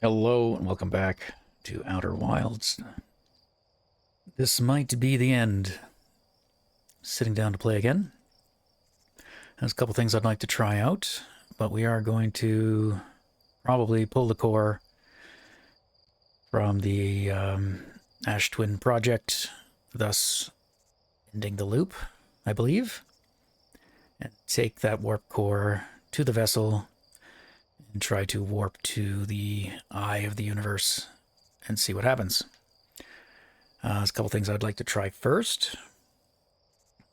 Hello and welcome back to Outer Wilds. This might be the end. Sitting down to play again. There's a couple things I'd like to try out, but we are going to probably pull the core from the Ash Twin project, thus ending the loop, I believe, and take that warp core to the vessel and try to warp to the eye of the universe and see what happens. There's a couple things I'd like to try first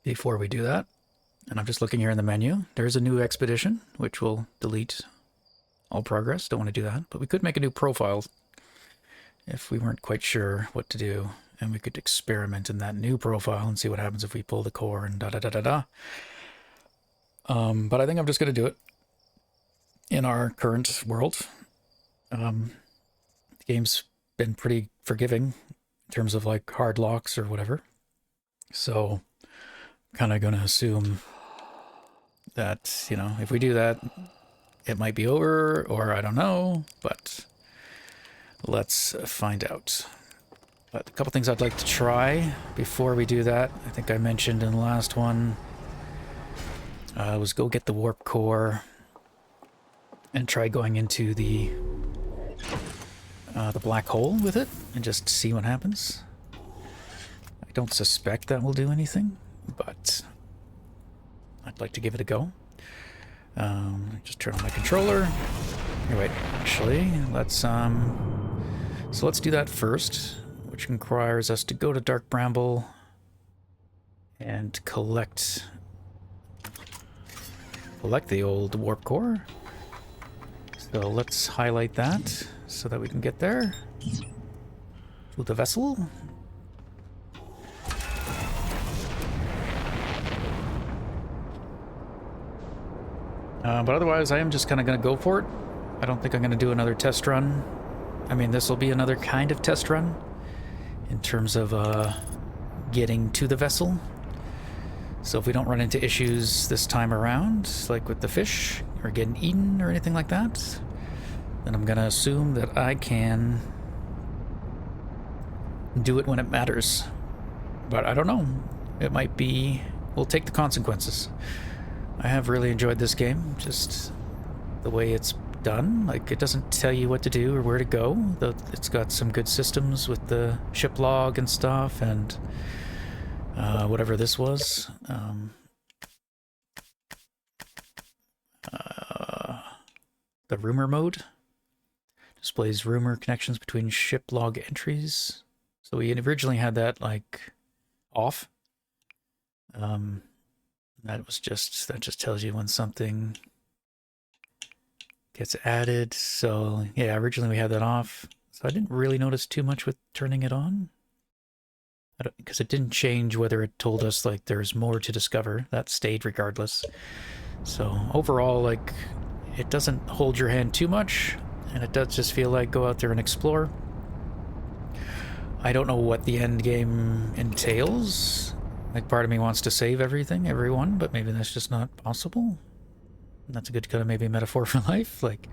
before we do that. And I'm just looking here in the menu. There's a new expedition, which will delete all progress. Don't want to do that. But we could make a new profile if we weren't quite sure what to do. And we could experiment in that new profile and see what happens if we pull the core and da-da-da-da-da. But I think I'm just going to do it in our current world. The game's been pretty forgiving in terms of like hard locks or whatever. So I'm kind of going to assume that, you know, if we do that, it might be over, or I don't know, but let's find out. But a couple things I'd like to try before we do that, I think I mentioned in the last one, was go get the warp core and try going into the black hole with it and just see what happens. I don't suspect that will do anything, but I'd like to give it a go. Just turn on my controller. Here, wait, actually, let's so let's do that first, which requires us to go to Dark Bramble and collect the old warp core. So let's highlight that so that we can get there to the vessel. But otherwise, I am just kind of going to go for it. I don't think I'm going to do another test run. I mean, this will be another kind of test run in terms of getting to the vessel. So if we don't run into issues this time around, like with the fish or getting eaten or anything like that, then I'm going to assume that I can do it when it matters. But I don't know. It might be... We'll take the consequences. I have really enjoyed this game, just the way it's done. Like, it doesn't tell you what to do or where to go, though it's got some good systems with the ship log and stuff, and whatever this was. The rumor mode displays rumor connections between ship log entries. So we originally had that like off. That just tells you when something gets added. So yeah, originally we had that off. So I didn't really notice too much with turning it on. Because it didn't change whether it told us like there's more to discover. That stayed regardless. So overall, like, it doesn't hold your hand too much, and it does just feel like go out there and explore. I don't know what the end game entails. Like, part of me wants to save everyone, but maybe that's just not possible. And that's a good kind of maybe metaphor for life. Like,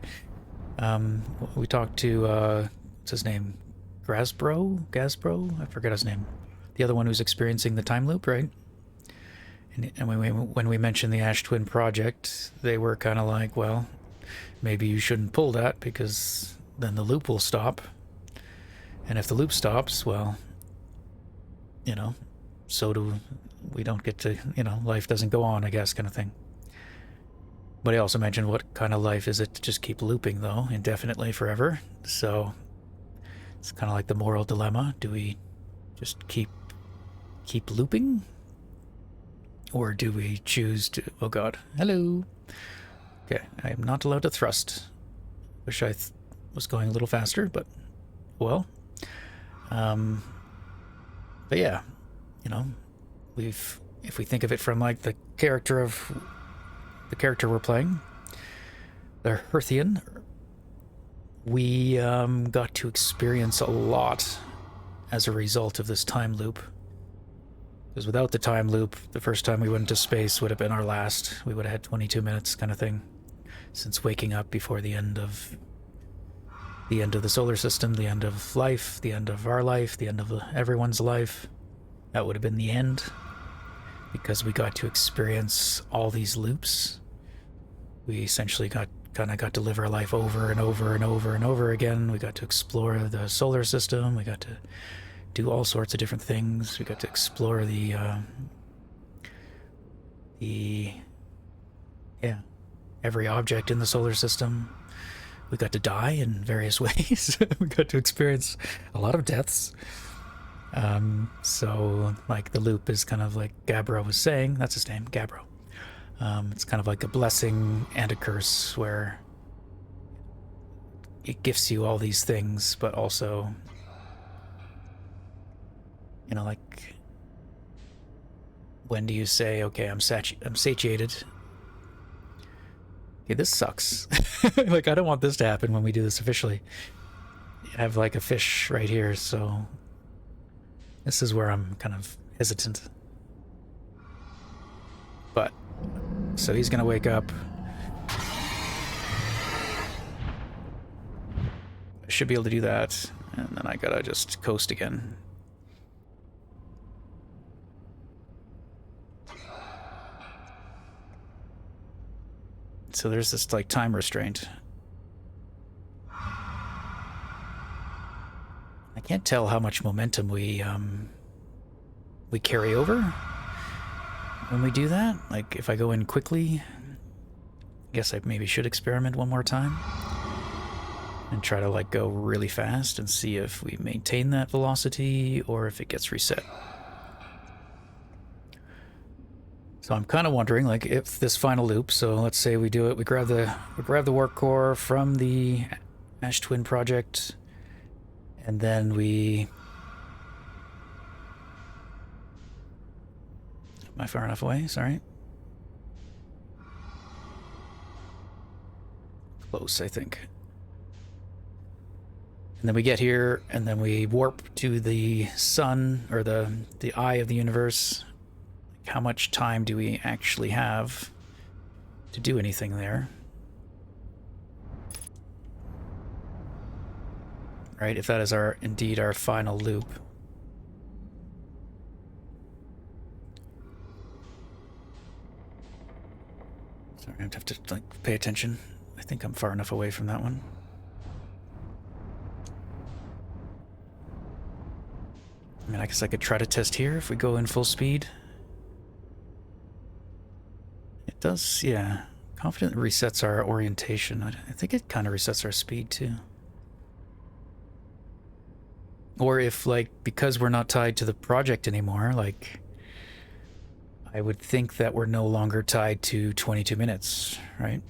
we talked to what's his name? Gazbro? I forget his name. The other one who's experiencing the time loop, right? And when we mentioned the Ash Twin project, they were kind of like, well, maybe you shouldn't pull that because then the loop will stop. And if the loop stops, well, you know, we don't get to, you know, life doesn't go on, I guess, kind of thing. But he also mentioned what kind of life is it to just keep looping, though, indefinitely forever. So it's kind of like the moral dilemma. Do we just keep looping? Or do we choose to... Oh god. Hello. Okay, I am not allowed to thrust. Wish I was going a little faster, but... Well. But yeah. You know, if we think of it from like the character we're playing, the Hearthian, we got to experience a lot as a result of this time loop. Because without the time loop, the first time we went into space would have been our last. We would have had 22 minutes kind of thing. Since waking up before the end of the end of the solar system, the end of life, the end of our life, the end of everyone's life. That would have been the end, because we got to experience all these loops. We essentially got to live our life over and over and over and over again. We got to explore the solar system. We got to do all sorts of different things. We got to explore every object in the solar system. We got to die in various ways. We got to experience a lot of deaths. So like the loop is kind of like Gabbro was saying. That's his name, Gabbro. It's kind of like a blessing and a curse, where it gifts you all these things, but also, you know, like, when do you say, okay, I'm satiated? Okay, this sucks. Like, I don't want this to happen when we do this officially. I have like a fish right here, so this is where I'm kind of hesitant. But so he's gonna wake up. I should be able to do that, and then I gotta just coast again. So there's this like time restraint. I can't tell how much momentum we carry over when we do that. Like, if I go in quickly, I guess I maybe should experiment one more time and try to like go really fast and see if we maintain that velocity or if it gets reset. So I'm kind of wondering, like, if this final loop, so let's say we do it, we grab the work core from the Ash Twin project, and then we... Am I far enough away? Sorry. Close, I think. And then we get here, and then we warp to the sun, or the eye of the universe. How much time do we actually have to do anything there? Right, if that is indeed our final loop. Sorry, I have to like pay attention. I think I'm far enough away from that one. I mean, I guess I could try to test here if we go in full speed. It does, yeah. Confident resets our orientation. I think it kind of resets our speed too. Or if, like, because we're not tied to the project anymore, like, I would think that we're no longer tied to 22 minutes, right?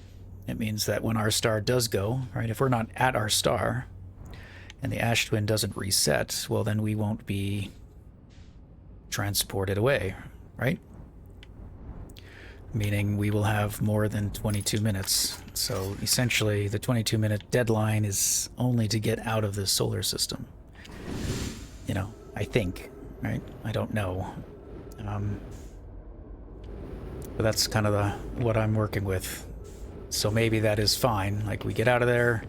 It means that when our star does go, right, if we're not at our star and the Ash Twin doesn't reset, well, then we won't be transported away, right? Meaning we will have more than 22 minutes. So essentially, the 22-minute deadline is only to get out of the solar system. You know, I think, right? I don't know. But that's kind of what I'm working with. So maybe that is fine. Like, we get out of there,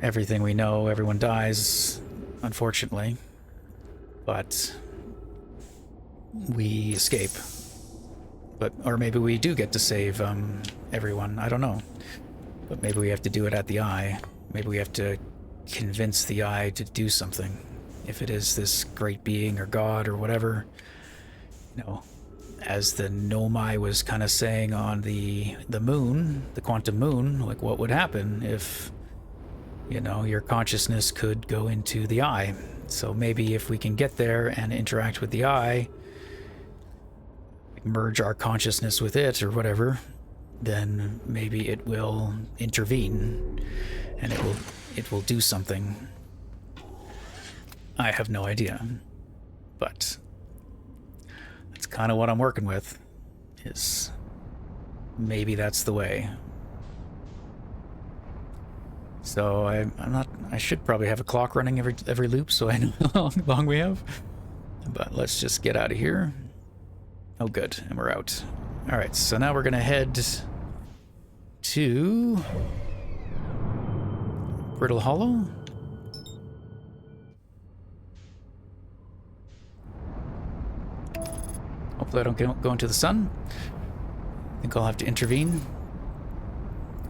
everything we know, everyone dies, unfortunately. But we escape. Or maybe we do get to save everyone. I don't know. But maybe we have to do it at the eye. Maybe we have to convince the eye to do something. If it is this great being or God or whatever. You know, as the Nomai was kind of saying on the moon, the quantum moon, like, what would happen if, you know, your consciousness could go into the eye? So maybe if we can get there and interact with the eye, merge our consciousness with it or whatever, then maybe it will intervene and it will do something. I have no idea, but that's kind of what I'm working with, is maybe that's the way. So I should probably have a clock running every loop so I know how long we have, but let's just get out of here. Oh, good, and we're out. All right, so now we're gonna head to Brittle Hollow. Hopefully I don't go into the sun. I think I'll have to intervene.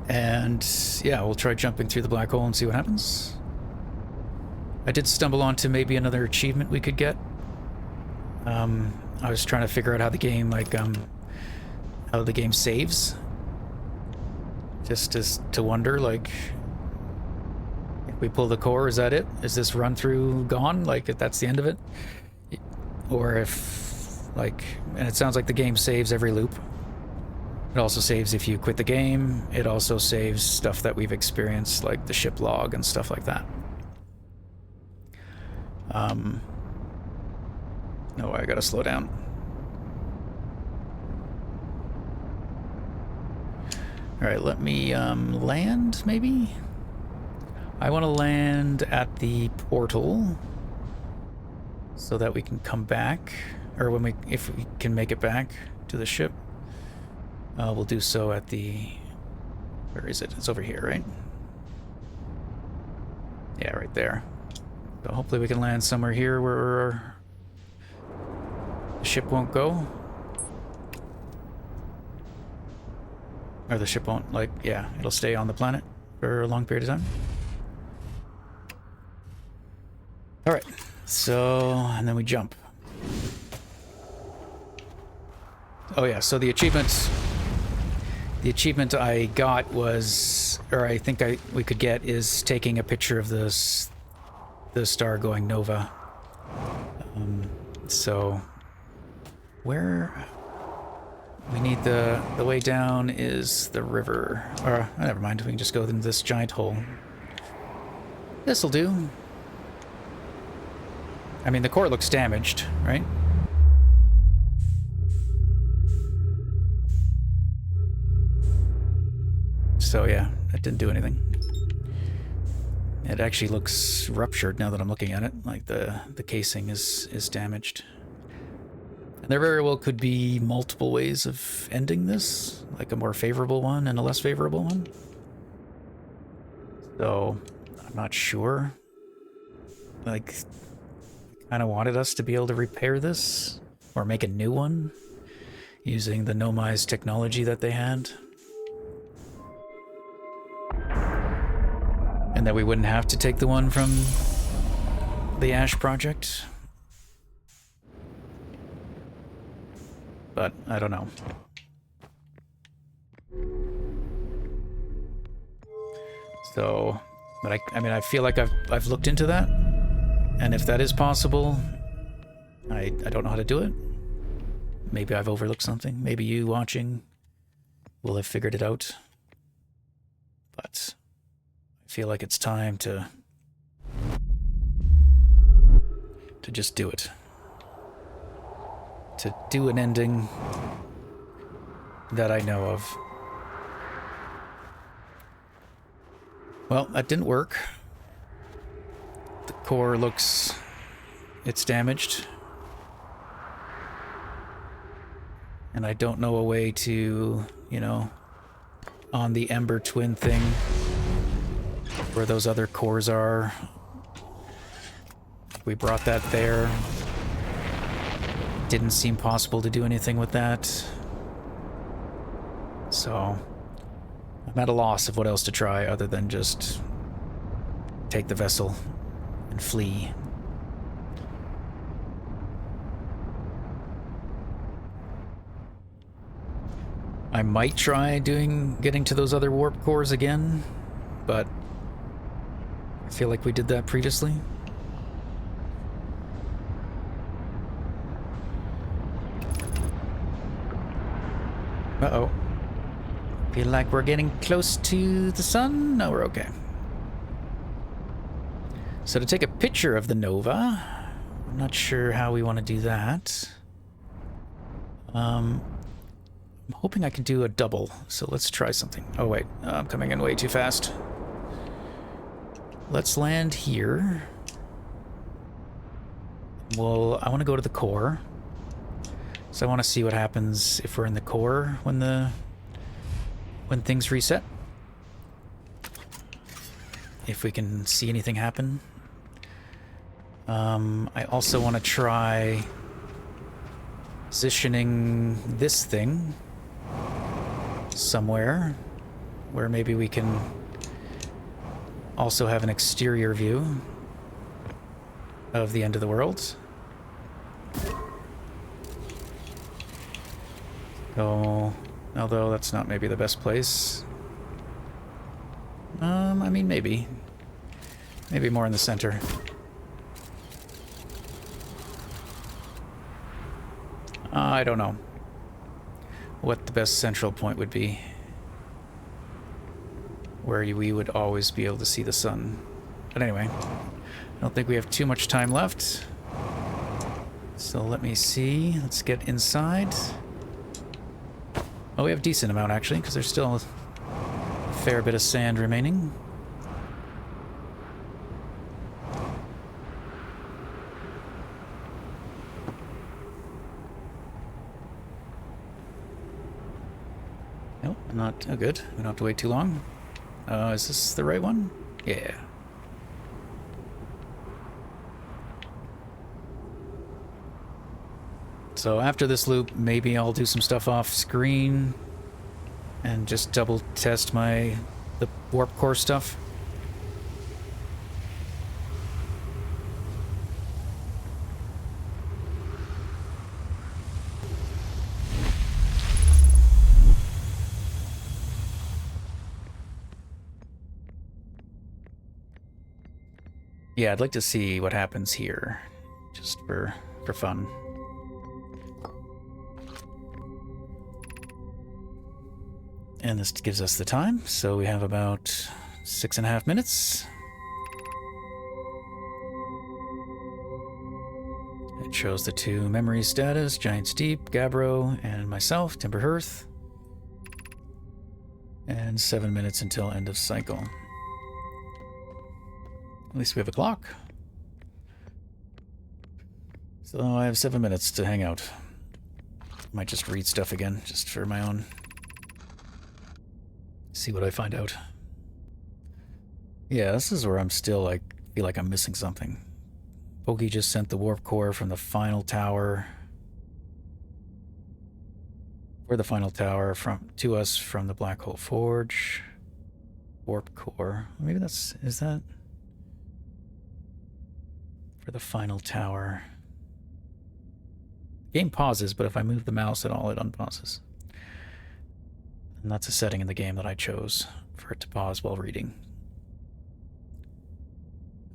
And yeah, we'll try jumping through the black hole and see what happens. I did stumble onto maybe another achievement we could get. I was trying to figure out how the game, like, how the game saves. Just to wonder, like, if we pull the core, is that it? Is this run through gone? Like, if that's the end of it? Or if, like, and it sounds like the game saves every loop. It also saves if you quit the game. It also saves stuff that we've experienced, like the ship log and stuff like that. No, I gotta slow down. Alright, let me land, maybe? I want to land at the portal so that we can come back, or if we can make it back to the ship. We'll do so at the... Where is it? It's over here, right? Yeah, right there. So hopefully we can land somewhere here where the ship won't go. Or the ship won't, like, yeah, it'll stay on the planet for a long period of time. Alright, so, and then we jump. Oh yeah, so the achievement I got was, or I think we could get, is taking a picture of the star going nova. So where we need the way down is the river. Or never mind, we can just go in this giant hole. This'll do. I mean, the core looks damaged, right? So yeah, that didn't do anything. It actually looks ruptured now that I'm looking at it, like the casing is damaged. And there very well could be multiple ways of ending this, like a more favorable one and a less favorable one. So, I'm not sure. Like, kind of wanted us to be able to repair this, or make a new one, using the Nomize technology that they had. And that we wouldn't have to take the one from the Ash project. But I don't know. So, but I mean, I feel like I've looked into that, and if that is possible, I don't know how to do it. Maybe I've overlooked something. Maybe you watching will have figured it out. But I feel like it's time to just do it. To do an ending that I know of. Well, that didn't work. The core looks... it's damaged. And I don't know a way to, you know, on the Ember Twin thing, where those other cores are. We brought that there. Didn't seem possible to do anything with that. So I'm at a loss of what else to try other than just take the vessel and flee. I might try getting to those other warp cores again, but I feel like we did that previously. Uh-oh. Feel like we're getting close to the sun? No, we're okay. So to take a picture of the nova, I'm not sure how we want to do that. I'm hoping I can do a double, so let's try something. Oh wait, I'm coming in way too fast. Let's land here. Well, I want to go to the core. So I want to see what happens if we're in the core when things reset. if we can see anything happen. I also want to try positioning this thing somewhere where maybe we can also have an exterior view of the end of the world. So, although that's not maybe the best place. I mean, maybe. Maybe more in the center. I don't know what the best central point would be, where we would always be able to see the sun. But anyway, I don't think we have too much time left. So let me see. Let's get inside. Oh, we have a decent amount, actually, because there's still a fair bit of sand remaining. Nope, not good. We don't have to wait too long. Is this the right one? Yeah. So after this loop, maybe I'll do some stuff off screen and just double test the warp core stuff. Yeah, I'd like to see what happens here, just for fun. And this gives us the time, so we have about 6.5 minutes. It shows the 2 memory status, Giant's Deep, Gabbro, and myself, Timber Hearth. And 7 minutes until end of cycle. At least we have a clock. So I have 7 minutes to hang out. Might just read stuff again, just for my own... See what I find out. Yeah, this is where I'm still, like, feel like I'm missing something. Bogey just sent the warp core from the final tower... For the final tower to us from the Black Hole Forge. Warp core. Maybe that's... Is that... For the final tower. Game pauses, but if I move the mouse at all, it unpauses. And that's a setting in the game that I chose for it to pause while reading.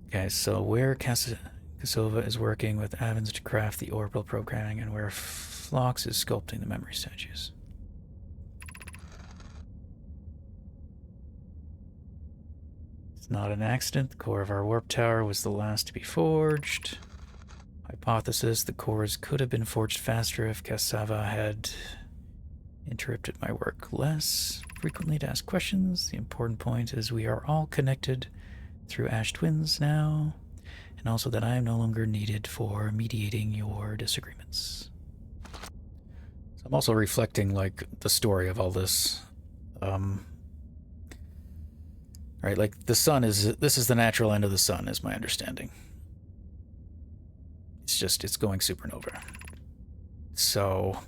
Okay, so where Kasova is working with Avens to craft the orbital programming, and where Phlox is sculpting the memory statues. It's not an accident. The core of our warp tower was the last to be forged. Hypothesis: the cores could have been forged faster if Kasava had interrupted my work less frequently to ask questions. The important point is we are all connected through Ash Twins now, and also that I am no longer needed for mediating your disagreements. So I'm also reflecting, like, the story of all this. Right, like, the sun is... This is the natural end of the sun, is my understanding. It's going supernova. So...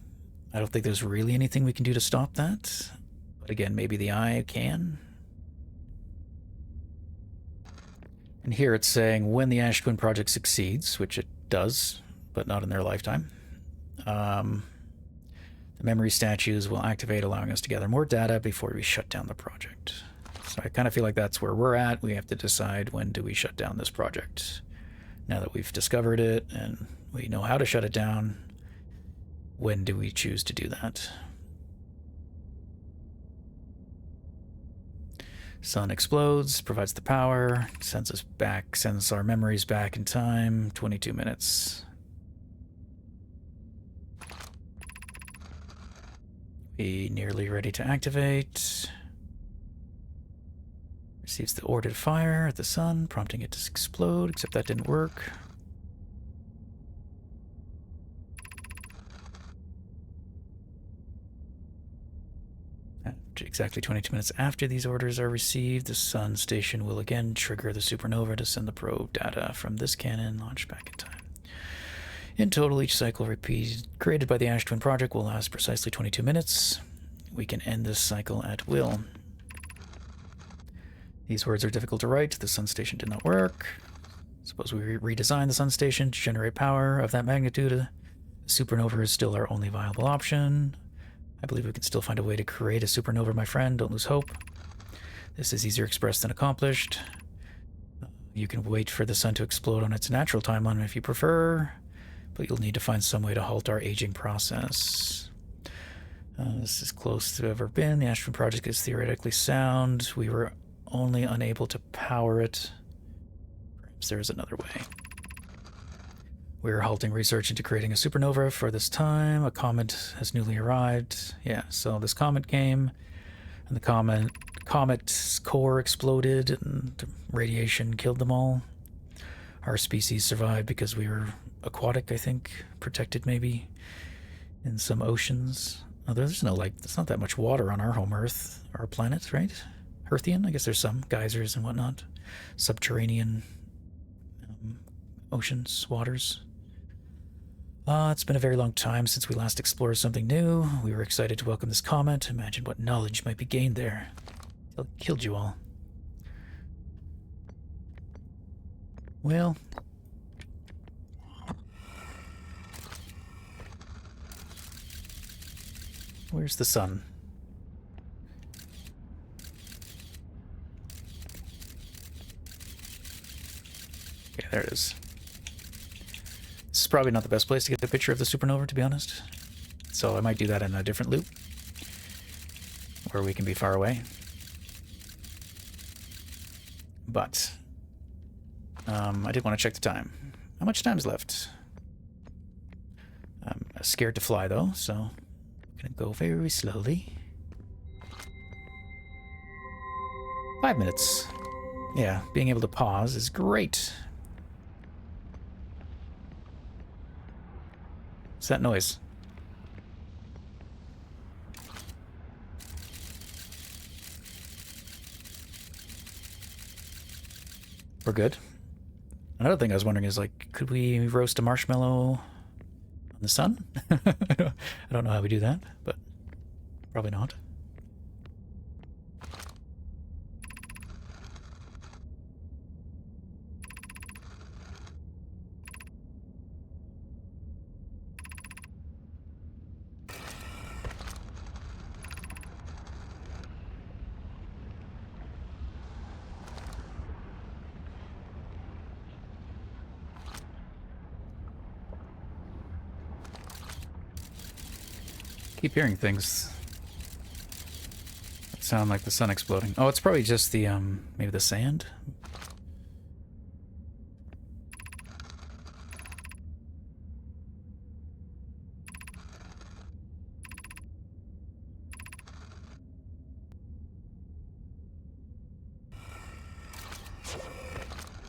I don't think there's really anything we can do to stop that. But again, maybe the eye can. And here it's saying when the Ash Twin project succeeds, which it does, but not in their lifetime, the memory statues will activate, allowing us to gather more data before we shut down the project. So I kind of feel like that's where we're at. We have to decide, when do we shut down this project? Now that we've discovered it and we know how to shut it down, when do we choose to do that? Sun explodes, provides the power, sends our memories back in time. 22 minutes. Be nearly ready to activate. Receives the ordered fire at the sun, prompting it to explode, except that didn't work. exactly 22 minutes after these orders are received, the Sun Station will again trigger the supernova to send the probe data from this cannon launched back in time. In total, each cycle created by the Ash Twin Project will last precisely 22 minutes. We can end this cycle at will. These words are difficult to write. The Sun Station did not work. Suppose we redesign the Sun Station to generate power of that magnitude. The supernova is still our only viable option. I believe we can still find a way to create a supernova, my friend. Don't lose hope. This is easier expressed than accomplished. You can wait for the sun to explode on its natural timeline if you prefer, but you'll need to find some way to halt our aging process. This is close to ever been. The Ash Twin Project is theoretically sound. We were only unable to power it. Perhaps there is another way. We're halting research into creating a supernova for this time. A comet has newly arrived. Yeah, so this comet came, and the comet's core exploded, and the radiation killed them all. Our species survived because we were aquatic, I think, protected maybe in some oceans. Oh, there's not that much water on our home Earth, our planet, right? Earthian? I guess there's some geysers and whatnot. Subterranean oceans, waters. It's been a very long time since we last explored something new. We were excited to welcome this comet. Imagine what knowledge might be gained there. It killed you all. Well, where's the sun? Okay, there it is. This is probably not the best place to get a picture of the supernova, to be honest. So I might do that in a different loop, where we can be far away. But I did want to check the time. How much time is left? I'm scared to fly, though, so I'm going to go very slowly. 5 minutes. Yeah, being able to pause is great. What's that noise? We're good. Another thing I was wondering is, like, could we roast a marshmallow on the sun? I don't know how we do that, but probably not. Keep hearing things that sound like the sun exploding. Oh, it's probably just the, maybe the sand?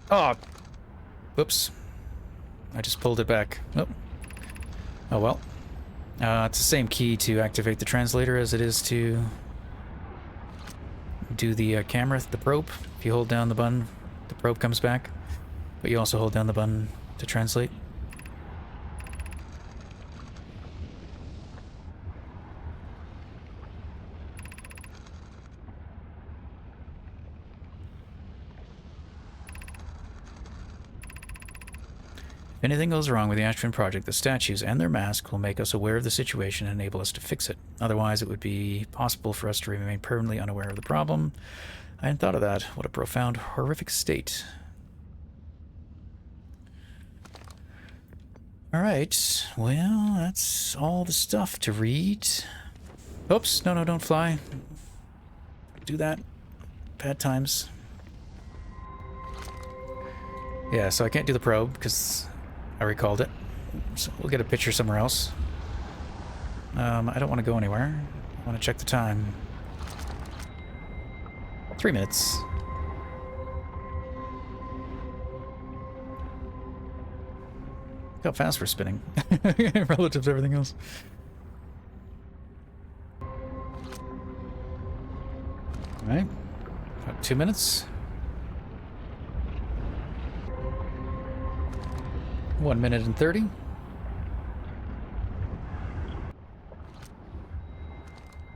Oh! Whoops. I just pulled it back. Oh. Oh well. It's the same key to activate the translator as it is to do the camera, the probe. If you hold down the button, the probe comes back. But you also hold down the button to translate. If anything goes wrong with the Ash Twin Project, the statues and their mask will make us aware of the situation and enable us to fix it. Otherwise, it would be possible for us to remain permanently unaware of the problem. I hadn't thought of that. What a profound, horrific state. Alright, well, that's all the stuff to read. Oops, no, don't fly. Do that. Bad times. Yeah, so I can't do the probe because I recalled it. So we'll get a picture somewhere else. I don't want to go anywhere. I want to check the time. 3 minutes. Look how fast we're spinning relative to everything else. All right. About 2 minutes. 1 minute and 30.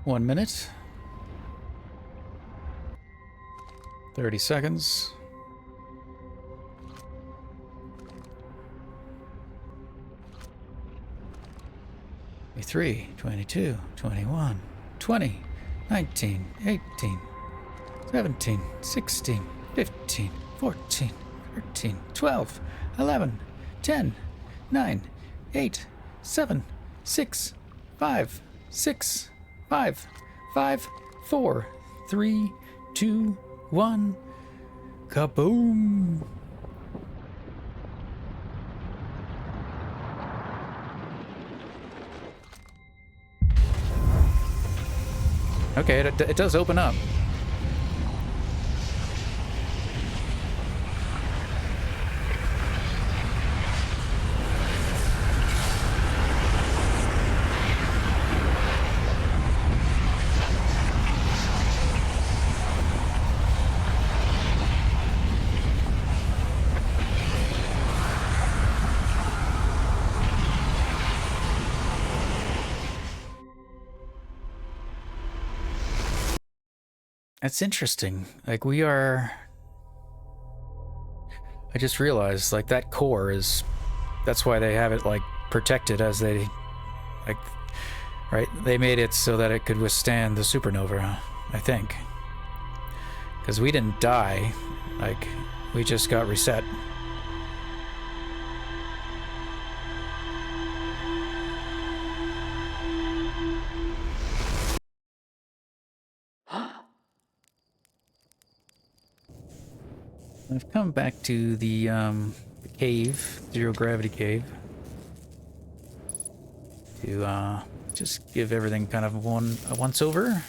One minute. 30 seconds. 23, 22, 21, 20, 19, 18, 17, 16, 15, 14, 13, 12, 11, 10, 9, 8, 7, 6, 5, 6, 5, 5, 4, 3, 2, 1. Kaboom! Okay, it does open up. That's interesting. Like, we are... I just realized, like, that core is... That's why they have it, like, protected as they... Like, right? They made it so that it could withstand the supernova, I think. Because we didn't die. Like, we just got reset. I've come back to the cave, zero gravity cave, to just give everything kind of a once over.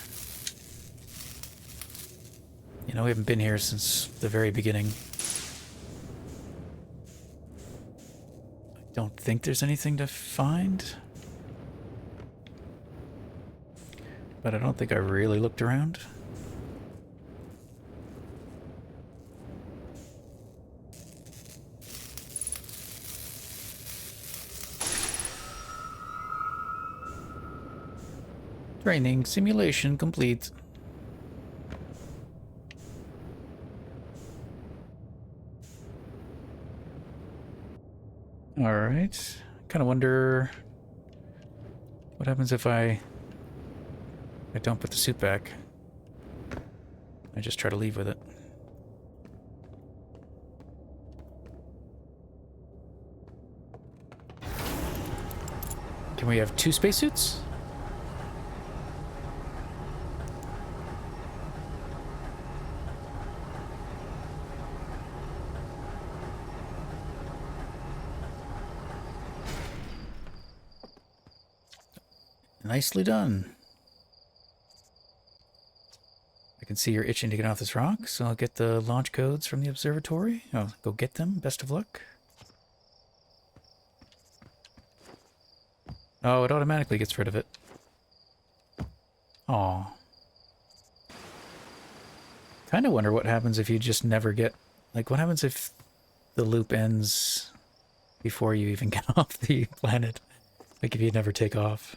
You know, we haven't been here since the very beginning. I don't think there's anything to find, but I don't think I really looked around. Training simulation complete. Alright. Kind of wonder what happens if I don't put the suit back. I just try to leave with it. Can we have 2 spacesuits? Nicely done. I can see you're itching to get off this rock, so I'll get the launch codes from the observatory. I'll go get them. Best of luck. Oh, it automatically gets rid of it. Aw. Kind of wonder what happens if you just never get... Like, what happens if the loop ends before you even get off the planet? Like, if you never take off.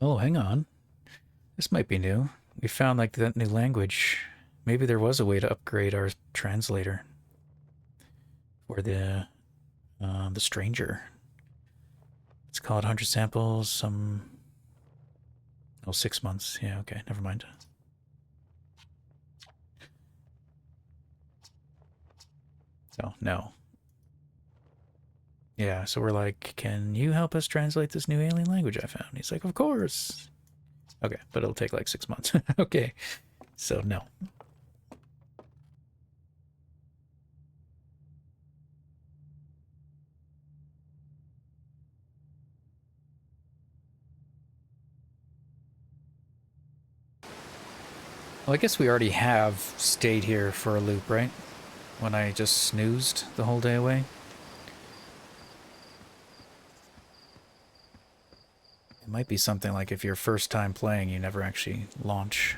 Oh, hang on. This might be new. We found, like, that new language. Maybe there was a way to upgrade our translator. For the stranger. It's called 100 samples, Oh, 6 months. Yeah, okay, never mind. So, no. Yeah, so we're like, can you help us translate this new alien language I found? He's like, of course. Okay, but it'll take like 6 months. Okay, so no. Well, I guess we already have stayed here for a loop, right? When I just snoozed the whole day away. It might be something like if you're first time playing, you never actually launch.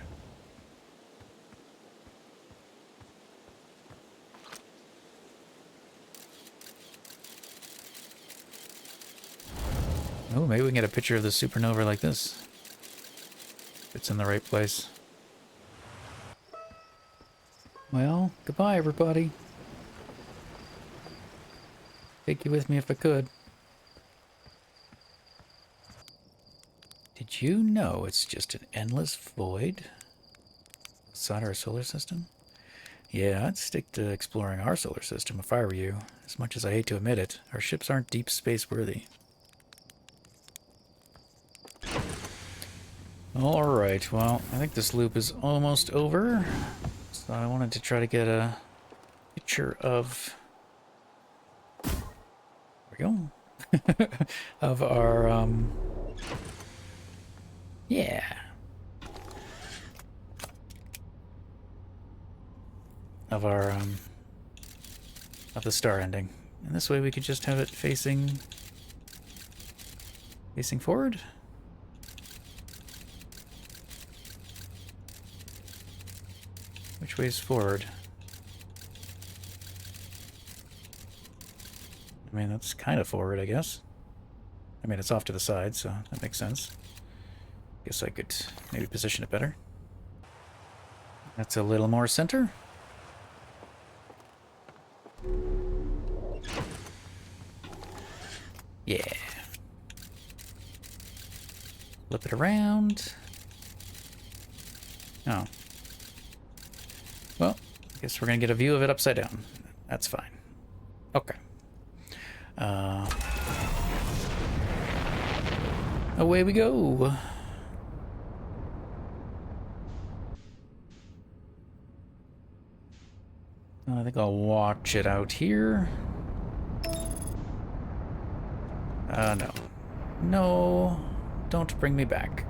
Oh, maybe we can get a picture of the supernova like this. If it's in the right place. Well, goodbye, everybody. Take you with me if I could. Did you know it's just an endless void outside our solar system? Yeah, I'd stick to exploring our solar system if I were you. As much as I hate to admit it, our ships aren't deep space worthy. Alright, well, I think this loop is almost over. So I wanted to try to get a picture of... There we go. Of our, yeah. Of our, of the star ending. And this way we could just have it facing forward. Which way is forward? I mean, that's kind of forward, I guess. I mean, it's off to the side, so that makes sense. Guess I could maybe position it better. That's a little more center. Yeah. Flip it around. Oh. Well, I guess we're gonna get a view of it upside down. That's fine. Okay. Away we go. I think I'll watch it out here. No. No, don't bring me back.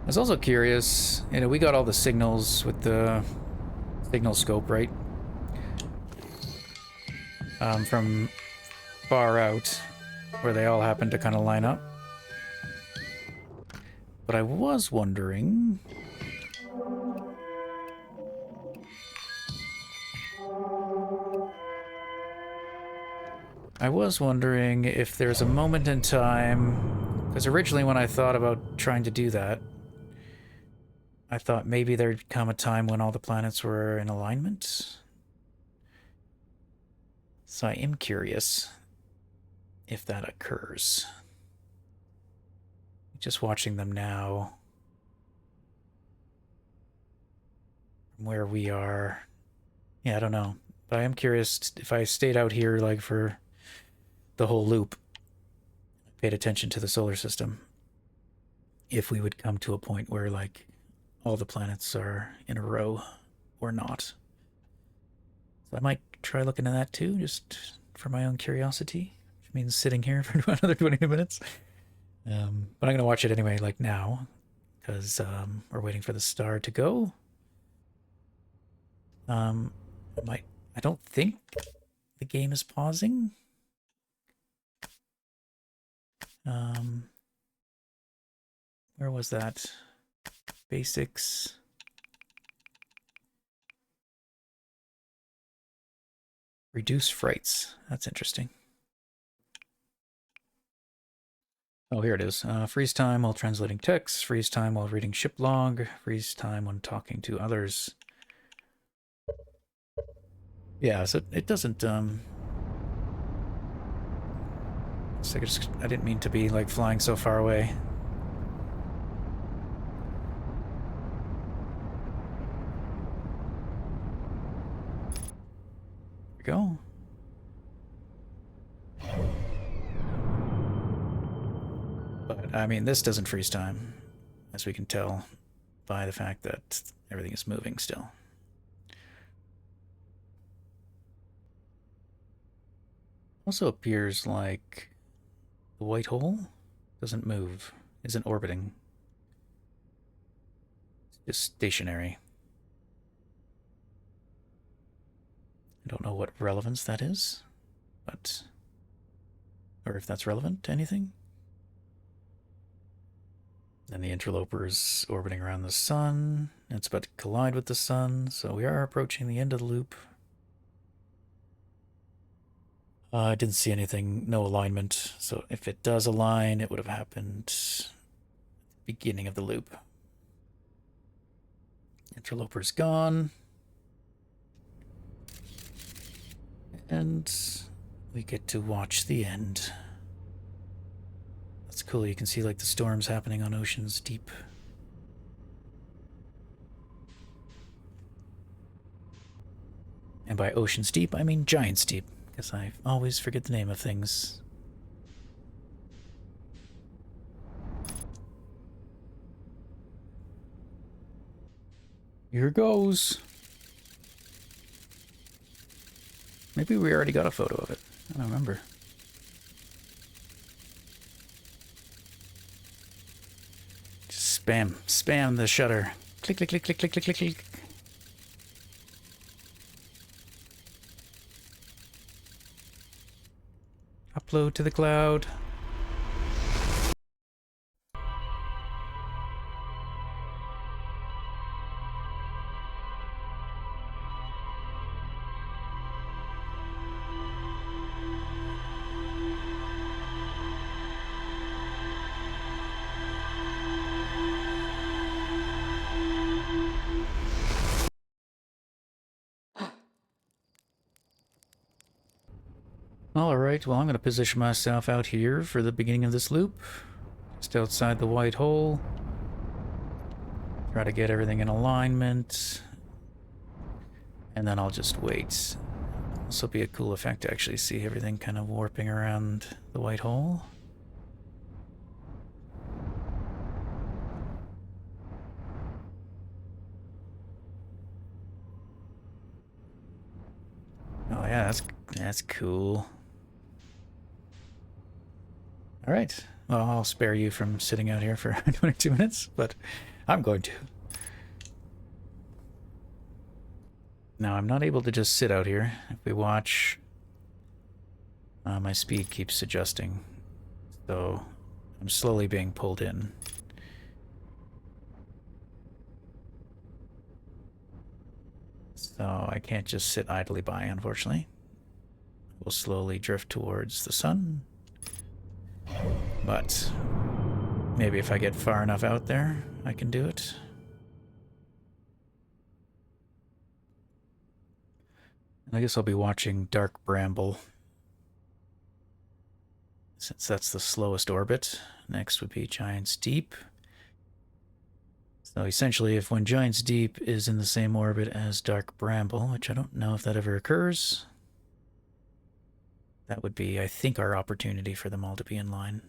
I was also curious, you know, we got all the signals with the signal scope, right? From far out, where they all happen to kind of line up. But I was wondering... if there's a moment in time, because originally when I thought about trying to do that, I thought maybe there'd come a time when all the planets were in alignment. So I am curious if that occurs. Just watching them now, from where we are. Yeah, I don't know. But I am curious if I stayed out here like for the whole loop, paid attention to the solar system, if we would come to a point where like all the planets are in a row or not. So I might try looking at that too, just for my own curiosity, which means sitting here for another 20 minutes. But I'm going to watch it anyway, like now, because we're waiting for the star to go. I don't think the game is pausing. Where was that? Basics. Reduce frights. That's interesting. Oh, here it is. Freeze time while translating text, freeze time while reading ship log, freeze time when talking to others. Yeah, so it doesn't, so I didn't mean to be, like, flying so far away. There we go. But, I mean, this doesn't freeze time, as we can tell by the fact that everything is moving still. Also appears like the white hole doesn't move, isn't orbiting. It's just stationary. I don't know what relevance that is, but... or if that's relevant to anything. And the interloper is orbiting around the sun. It's about to collide with the sun, so we are approaching the end of the loop. I didn't see anything, no alignment, so if it does align, it would have happened at the beginning of the loop. Interloper's gone. And we get to watch the end. That's cool, you can see like the storms happening on Ocean's Deep. And by Ocean's Deep, I mean Giant's Deep, because I always forget the name of things. Here goes. Maybe we already got a photo of it. I don't remember. Just spam the shutter. Click, click, click, click, click, click, click, click. Upload to the cloud. Alright, well I'm going to position myself out here for the beginning of this loop. Just outside the white hole. Try to get everything in alignment. And then I'll just wait. This will be a cool effect to actually see everything kind of warping around the white hole. Oh yeah, that's cool. All right. Well, I'll spare you from sitting out here for 22 minutes, but I'm going to. Now, I'm not able to just sit out here. If we watch, my speed keeps adjusting. So I'm slowly being pulled in. So I can't just sit idly by, unfortunately. We'll slowly drift towards the sun. But maybe if I get far enough out there, I can do it. And I guess I'll be watching Dark Bramble, since that's the slowest orbit. Next would be Giant's Deep. So essentially, if when Giant's Deep is in the same orbit as Dark Bramble, which I don't know if that ever occurs, that would be, I think, our opportunity for them all to be in line.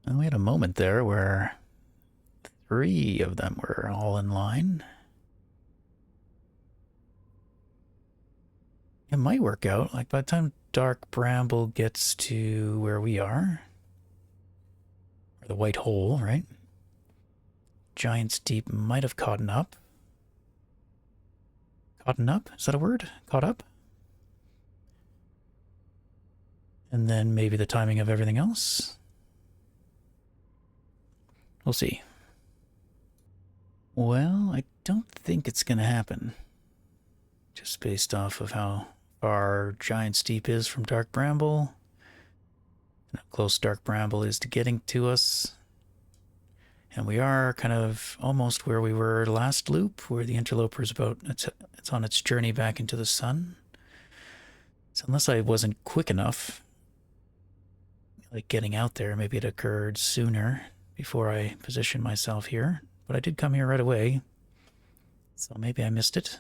And we had a moment there where 3 of them were all in line. It might work out. Like by the time Dark Bramble gets to where we are, or the white hole, right? Giant's Deep might have caught up. Caught up? Is that a word? Caught up? And then maybe the timing of everything else. We'll see. Well, I don't think it's going to happen. Just based off of how far Giant's Deep is from Dark Bramble. And how close Dark Bramble is to getting to us. And we are kind of almost where we were last loop, where the interloper is about, it's on its journey back into the sun. So unless I wasn't quick enough, like getting out there, maybe it occurred sooner before I positioned myself here. But I did come here right away, so maybe I missed it,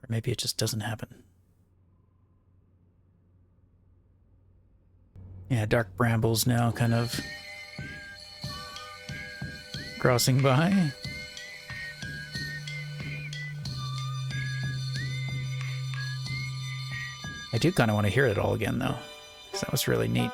or maybe it just doesn't happen. Yeah, Dark Bramble's now kind of crossing by. I do kind of want to hear it all again, though, because that was really neat.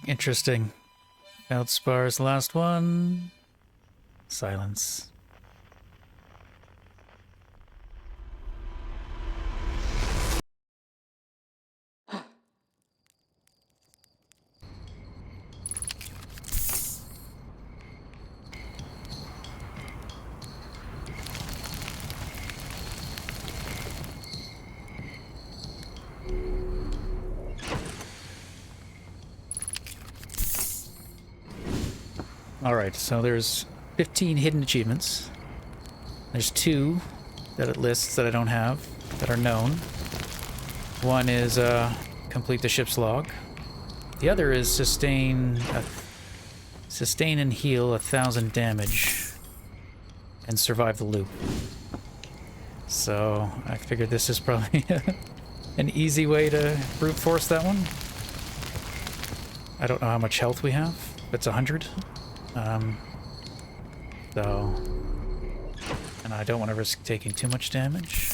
Interesting. Feldspars, last one. Silence. Alright, so there's 15 hidden achievements. There's 2 that it lists that I don't have, that are known. One is complete the ship's log. The other is sustain and heal 1,000 damage and survive the loop. So I figured this is probably an easy way to brute force that one. I don't know how much health we have. It's 100. And I don't want to risk taking too much damage.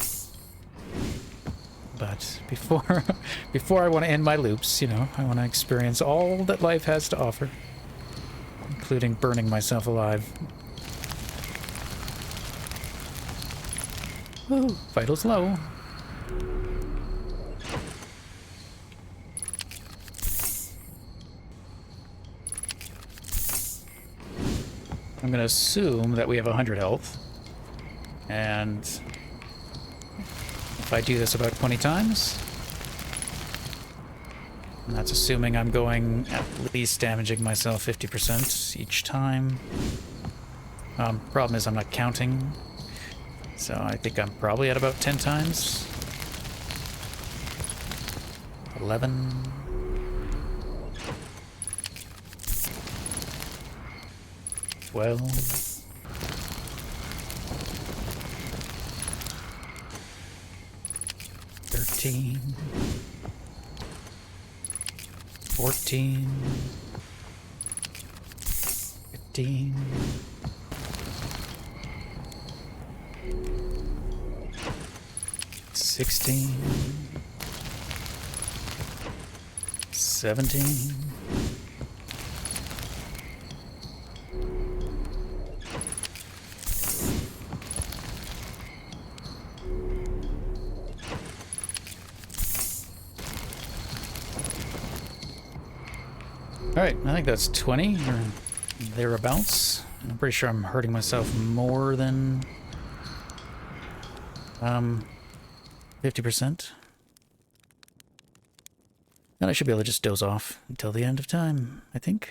But before I want to end my loops, you know, I want to experience all that life has to offer, including burning myself alive. Woo, vital's low. I'm going to assume that we have 100 health. And if I do this about 20 times, and that's assuming I'm going at least damaging myself 50% each time. Problem is I'm not counting, so I think I'm probably at about 10 times. 11. 12. 13. 14. 15. 16. 17. 'Alright, I think that's 20 or thereabouts. I'm pretty sure I'm hurting myself more than 50%. And I should be able to just doze off until the end of time, I think.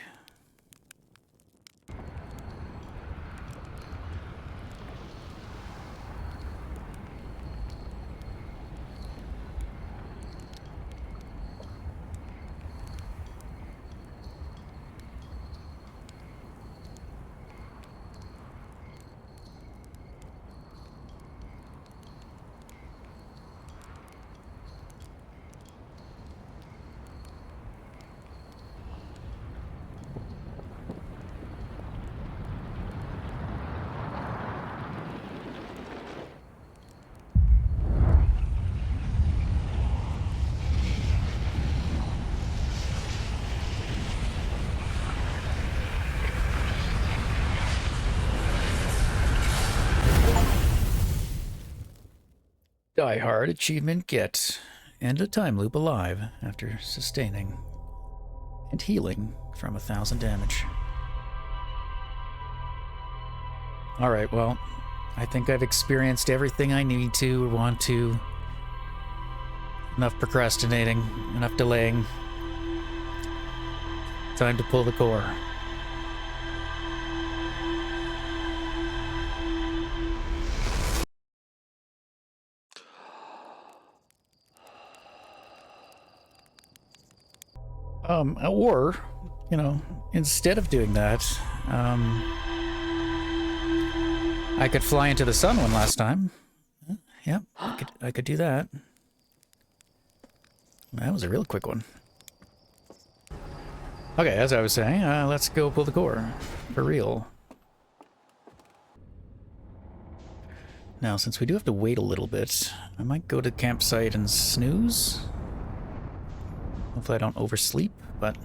Die Hard achievement get. End a time loop alive after sustaining and healing from 1,000 damage. Alright, well, I think I've experienced everything I need to or want to. Enough procrastinating, enough delaying. Time to pull the core. Or, you know, instead of doing that, I could fly into the sun one last time. Yep, I could do that. That was a real quick one. Okay, as I was saying, let's go pull the core. For real. Now, since we do have to wait a little bit, I might go to the campsite and snooze. Hopefully I don't oversleep, but...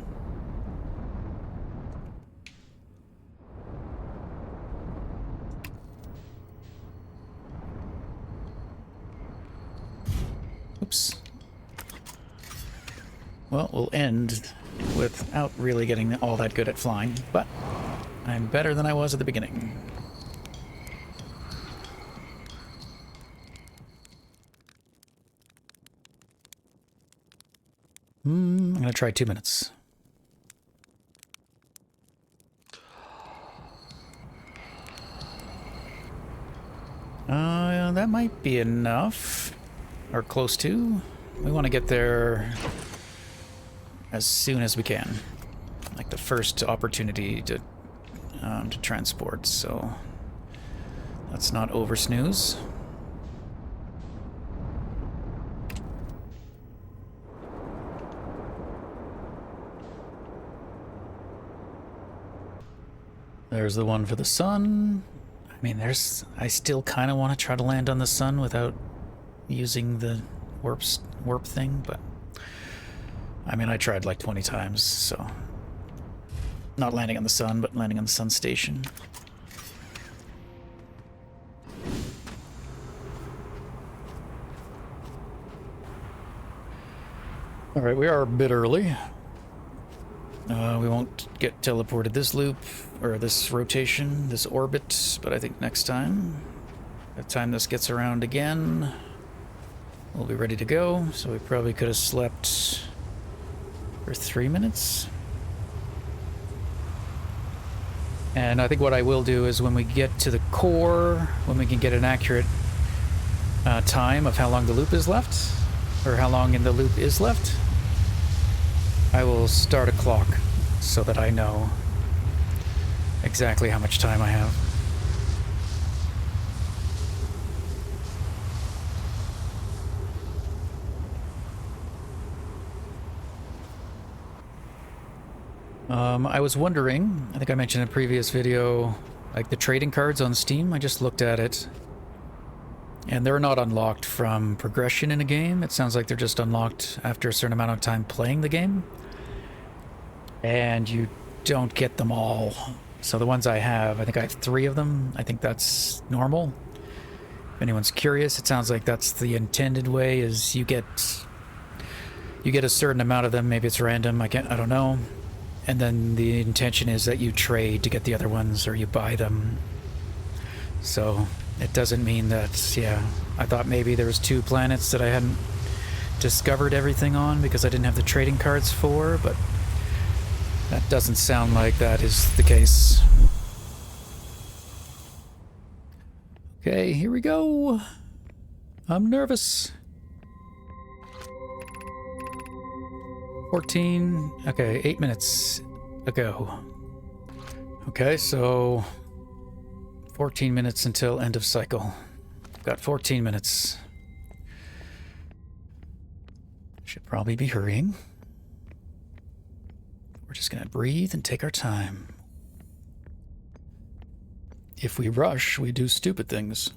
Oops. Well, we'll end without really getting all that good at flying, but I'm better than I was at the beginning. I'm gonna try 2 minutes. That might be enough. Or close to. We want to get there as soon as we can. Like the first opportunity to transport, so let's not over snooze. There's the one for the sun. I mean, I still kind of want to try to land on the sun without using the warp thing, but I mean, I tried like 20 times, so not landing on the sun, but landing on the sun station. All right, we are a bit early. We won't get teleported this loop, or this rotation, this orbit, but I think next time, by the time this gets around again, we'll be ready to go. So we probably could have slept for 3 minutes. And I think what I will do is when we get to the core, when we can get an accurate time of how long the loop is left, or how long in the loop is left, I will start a clock so that I know exactly how much time I have. I was wondering, I think I mentioned in a previous video, like the trading cards on Steam, I just looked at it. And they're not unlocked from progression in a game. It sounds like they're just unlocked after a certain amount of time playing the game. And you don't get them all. So the ones I have, I think I have 3 of them. I think that's normal. If anyone's curious, it sounds like that's the intended way, is you get a certain amount of them. Maybe it's random, I don't know. And then the intention is that you trade to get the other ones, or you buy them. So it doesn't mean that, yeah, I thought maybe there was 2 planets that I hadn't discovered everything on because I didn't have the trading cards for, but that doesn't sound like that is the case. Okay, here we go. I'm nervous. 14, okay, 8 minutes ago. Okay, so 14 minutes until end of cycle. Got 14 minutes. Should probably be hurrying. We're just gonna breathe and take our time. If we rush, we do stupid things.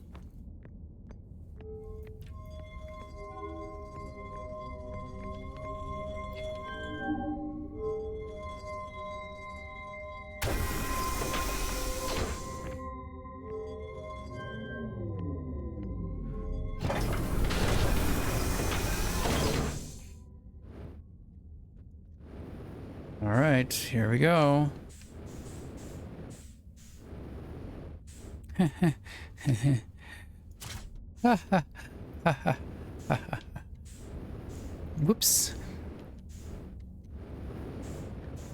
right, here we go. Whoops.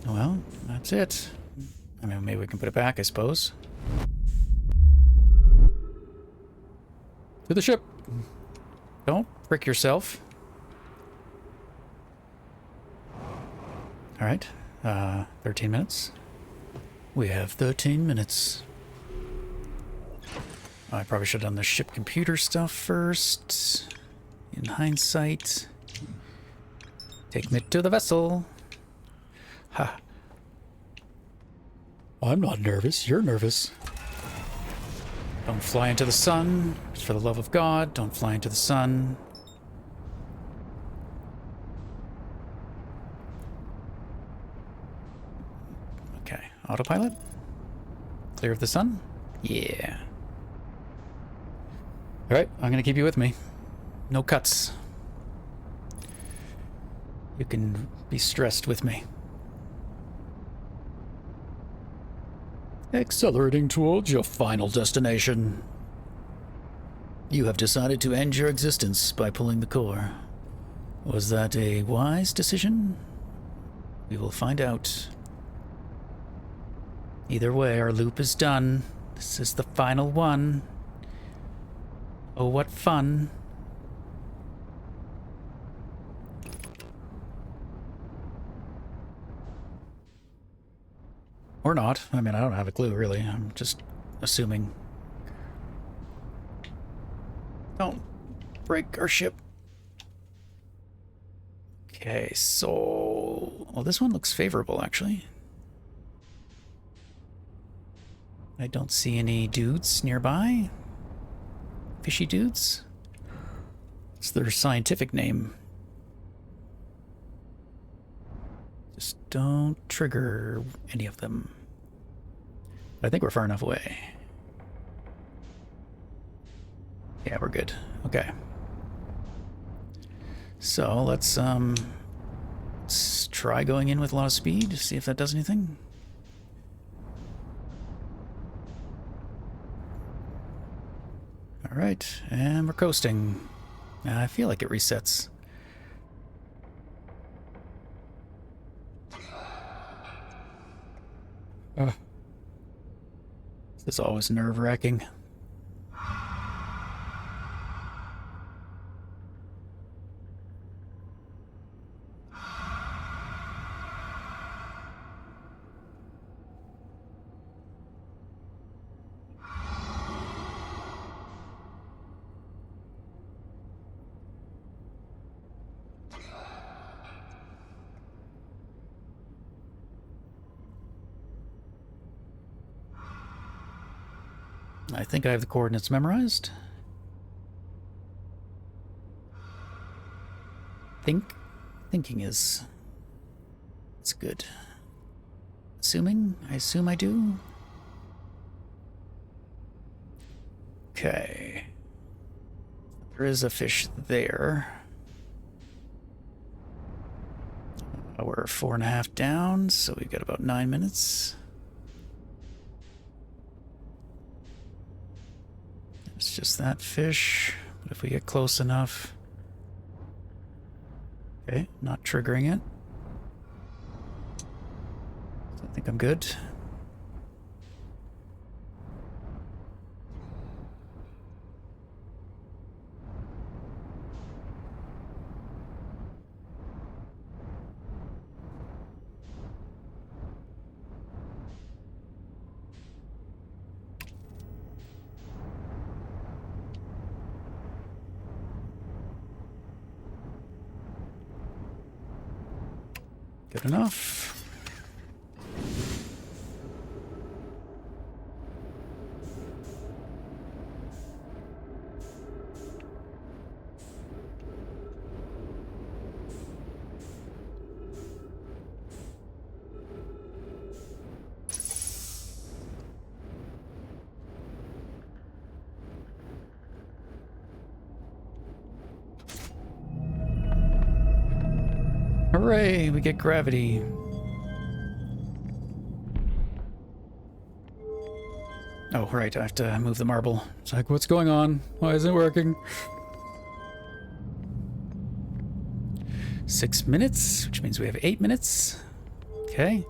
Well, that's it. I mean, maybe we can put it back, I suppose. To the ship. Don't prick yourself. All right. 13 minutes. We have 13 minutes. I probably should have done the ship computer stuff first. In hindsight. Take me to the vessel. Ha. I'm not nervous. You're nervous. Don't fly into the sun. For the love of God, don't fly into the sun. Okay, autopilot. Clear of the sun? Yeah. Alright, I'm gonna keep you with me. No cuts. You can be stressed with me. Accelerating towards your final destination. You have decided to end your existence by pulling the core. Was that a wise decision? We will find out. Either way, our loop is done. This is the final one. Oh, what fun. Or not. I mean, I don't have a clue, really. I'm just assuming. Don't break our ship. Okay, so... Well, this one looks favorable, actually. I don't see any dudes nearby. Fishy dudes? It's their scientific name. Just don't trigger any of them. I think we're far enough away. Yeah, we're good. Okay. So let's try going in with a lot of speed, see if that does anything. All right, and we're coasting. I feel like it resets. This is always nerve-wracking. I think I have the coordinates memorized. Thinking is... it's good. Assuming? I assume I do. Okay. There is a fish there. We're 4.5 down, so we've got about 9 minutes. It's just that fish, but if we get close enough... Okay, not triggering it. So I think I'm good. Good enough. Hooray, we get gravity. Oh, right, I have to move the marble. It's like, what's going on? Why isn't it working? 6 minutes, which means we have 8 minutes. Okay.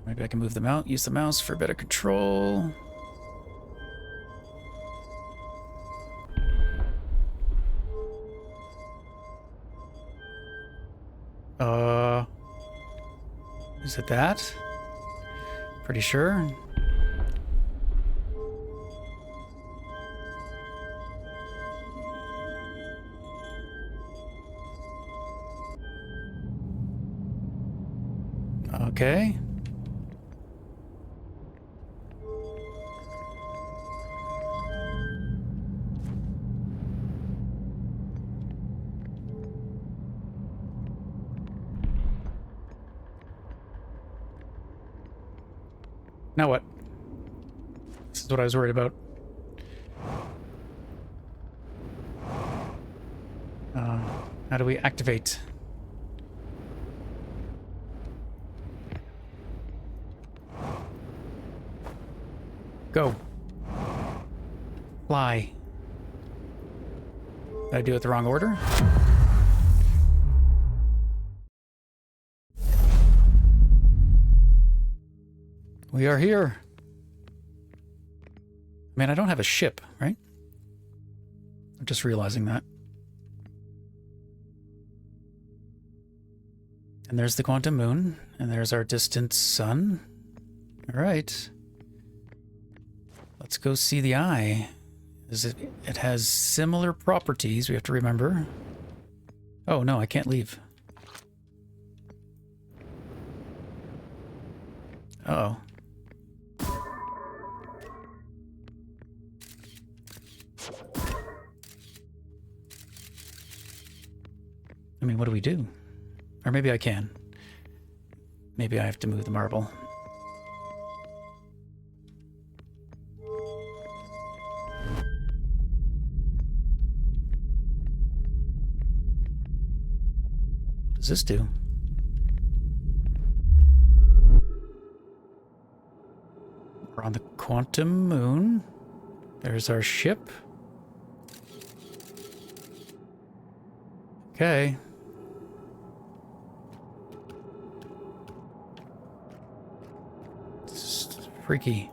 Maybe I can move them out, use the mouse for better control. Is it that? Pretty sure. Okay. Now what? This is what I was worried about. How do we activate? Go. Fly. Did I do it the wrong order? We are here. Man, I don't have a ship, right? I'm just realizing that. And there's the quantum moon, and there's our distant sun. All right. Let's go see the eye. It has similar properties, we have to remember. Oh, no, I can't leave. Uh-oh. I mean, what do we do? Or maybe I can. Maybe I have to move the marble. What does this do? We're on the quantum moon. There's our ship. Okay. Freaky.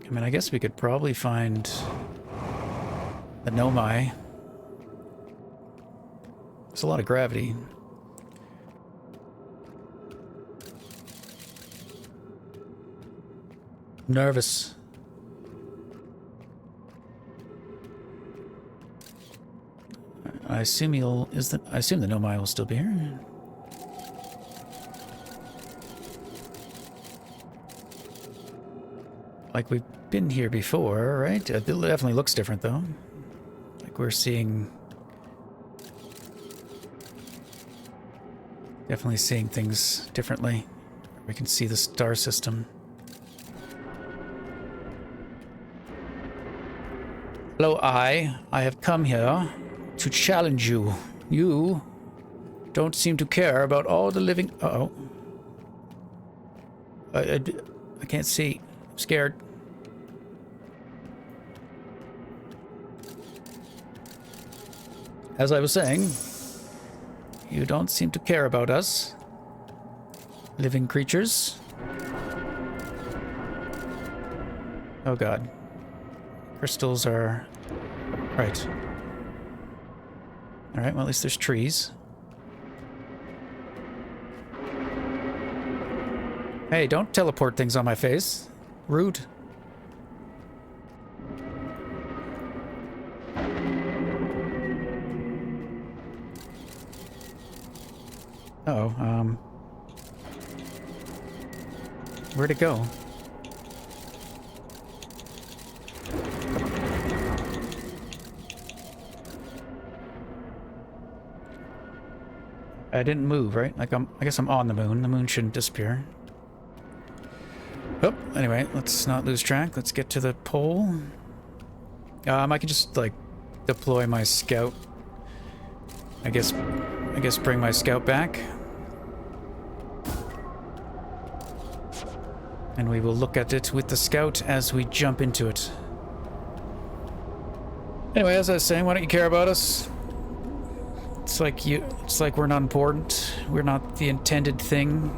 I mean, I guess we could probably find the Nomai. There's a lot of gravity. I'm nervous. I assume I assume the Nomai will still be here. Like we've been here before, right? It definitely looks different, though. Like we're seeing... Definitely seeing things differently. We can see the star system. Hello, I have come here to challenge you. You don't seem to care about all the living... Uh-oh. I can't see. I'm scared. As I was saying, you don't seem to care about us, living creatures. Oh god. Crystals are... Right. Alright, well at least there's trees. Hey, don't teleport things on my face. Rude. Uh-oh, where'd it go? I didn't move, right? Like I guess I'm on the moon. The moon shouldn't disappear. Oh, anyway, let's not lose track. Let's get to the pole. I can just, like, deploy my scout. I guess bring my scout back. And we will look at it with the scout as we jump into it. Anyway, as I was saying, why don't you care about us? It's like we're not important. We're not the intended thing.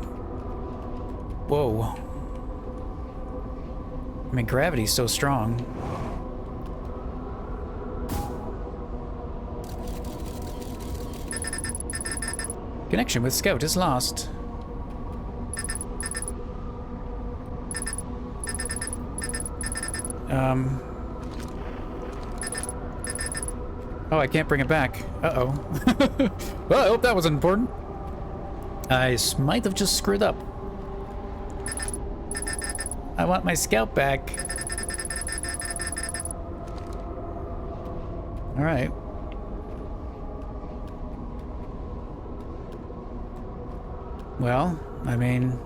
Whoa. I mean, gravity's so strong. Connection with Scout is lost. Oh, I can't bring it back. Uh-oh. Well, I hope that wasn't important. I might have just screwed up. I want my Scout back. All right. Well, I mean...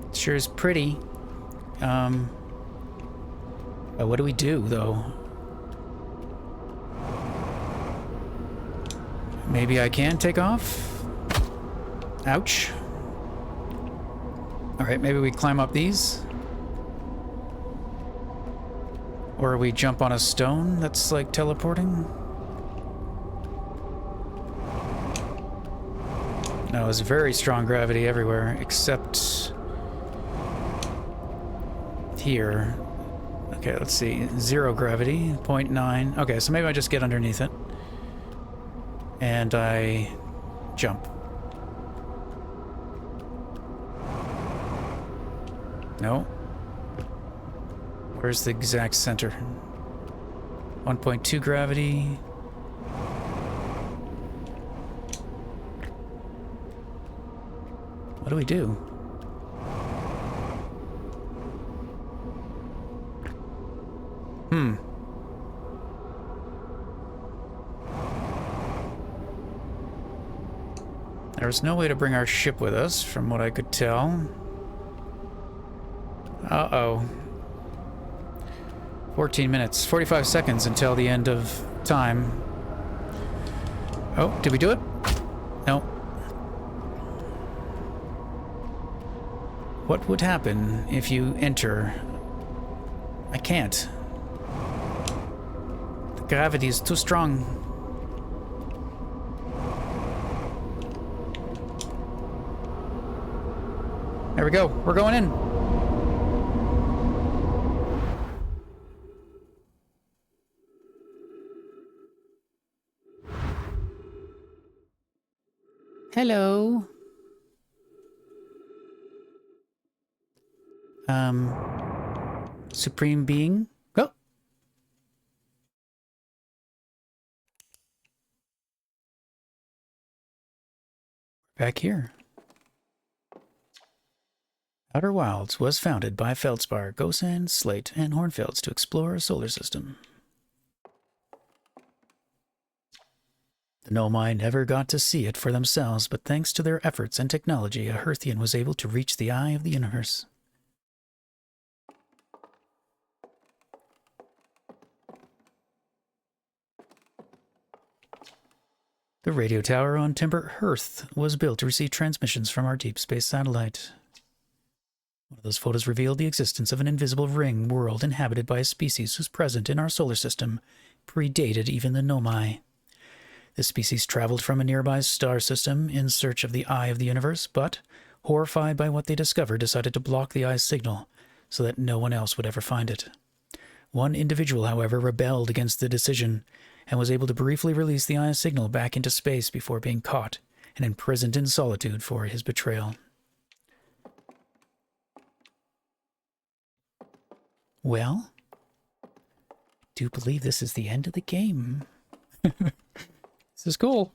it sure is pretty. But what do we do, though? Maybe I can take off? Ouch. Alright, maybe we climb up these? Or we jump on a stone that's like teleporting? No, it's very strong gravity everywhere, except here. Okay, let's see. 0 gravity, 0.9. Okay, so maybe I just get underneath it. And I jump. No. Where's the exact center? 1.2 gravity. What do we do? There's no way to bring our ship with us, from what I could tell. Uh-oh. 14 minutes, 45 seconds until the end of time. Oh, did we do it? No. What would happen if you enter? I can't. The gravity is too strong. There we go. We're going in. Hello. Supreme Being. Go. Back here. Outer Wilds was founded by Feldspar, Gosan, Slate, and Hornfields to explore a solar system. The Nomai never got to see it for themselves, but thanks to their efforts and technology, a Hearthian was able to reach the eye of the universe. The radio tower on Timber Hearth was built to receive transmissions from our deep space satellite. One of those photos revealed the existence of an invisible ring world inhabited by a species whose presence in our solar system predated even the Nomai. This species traveled from a nearby star system in search of the eye of the universe, but, horrified by what they discovered, decided to block the eye's signal so that no one else would ever find it. One individual, however, rebelled against the decision and was able to briefly release the eye's signal back into space before being caught and imprisoned in solitude for his betrayal. Well, do believe this is the end of the game. This is cool.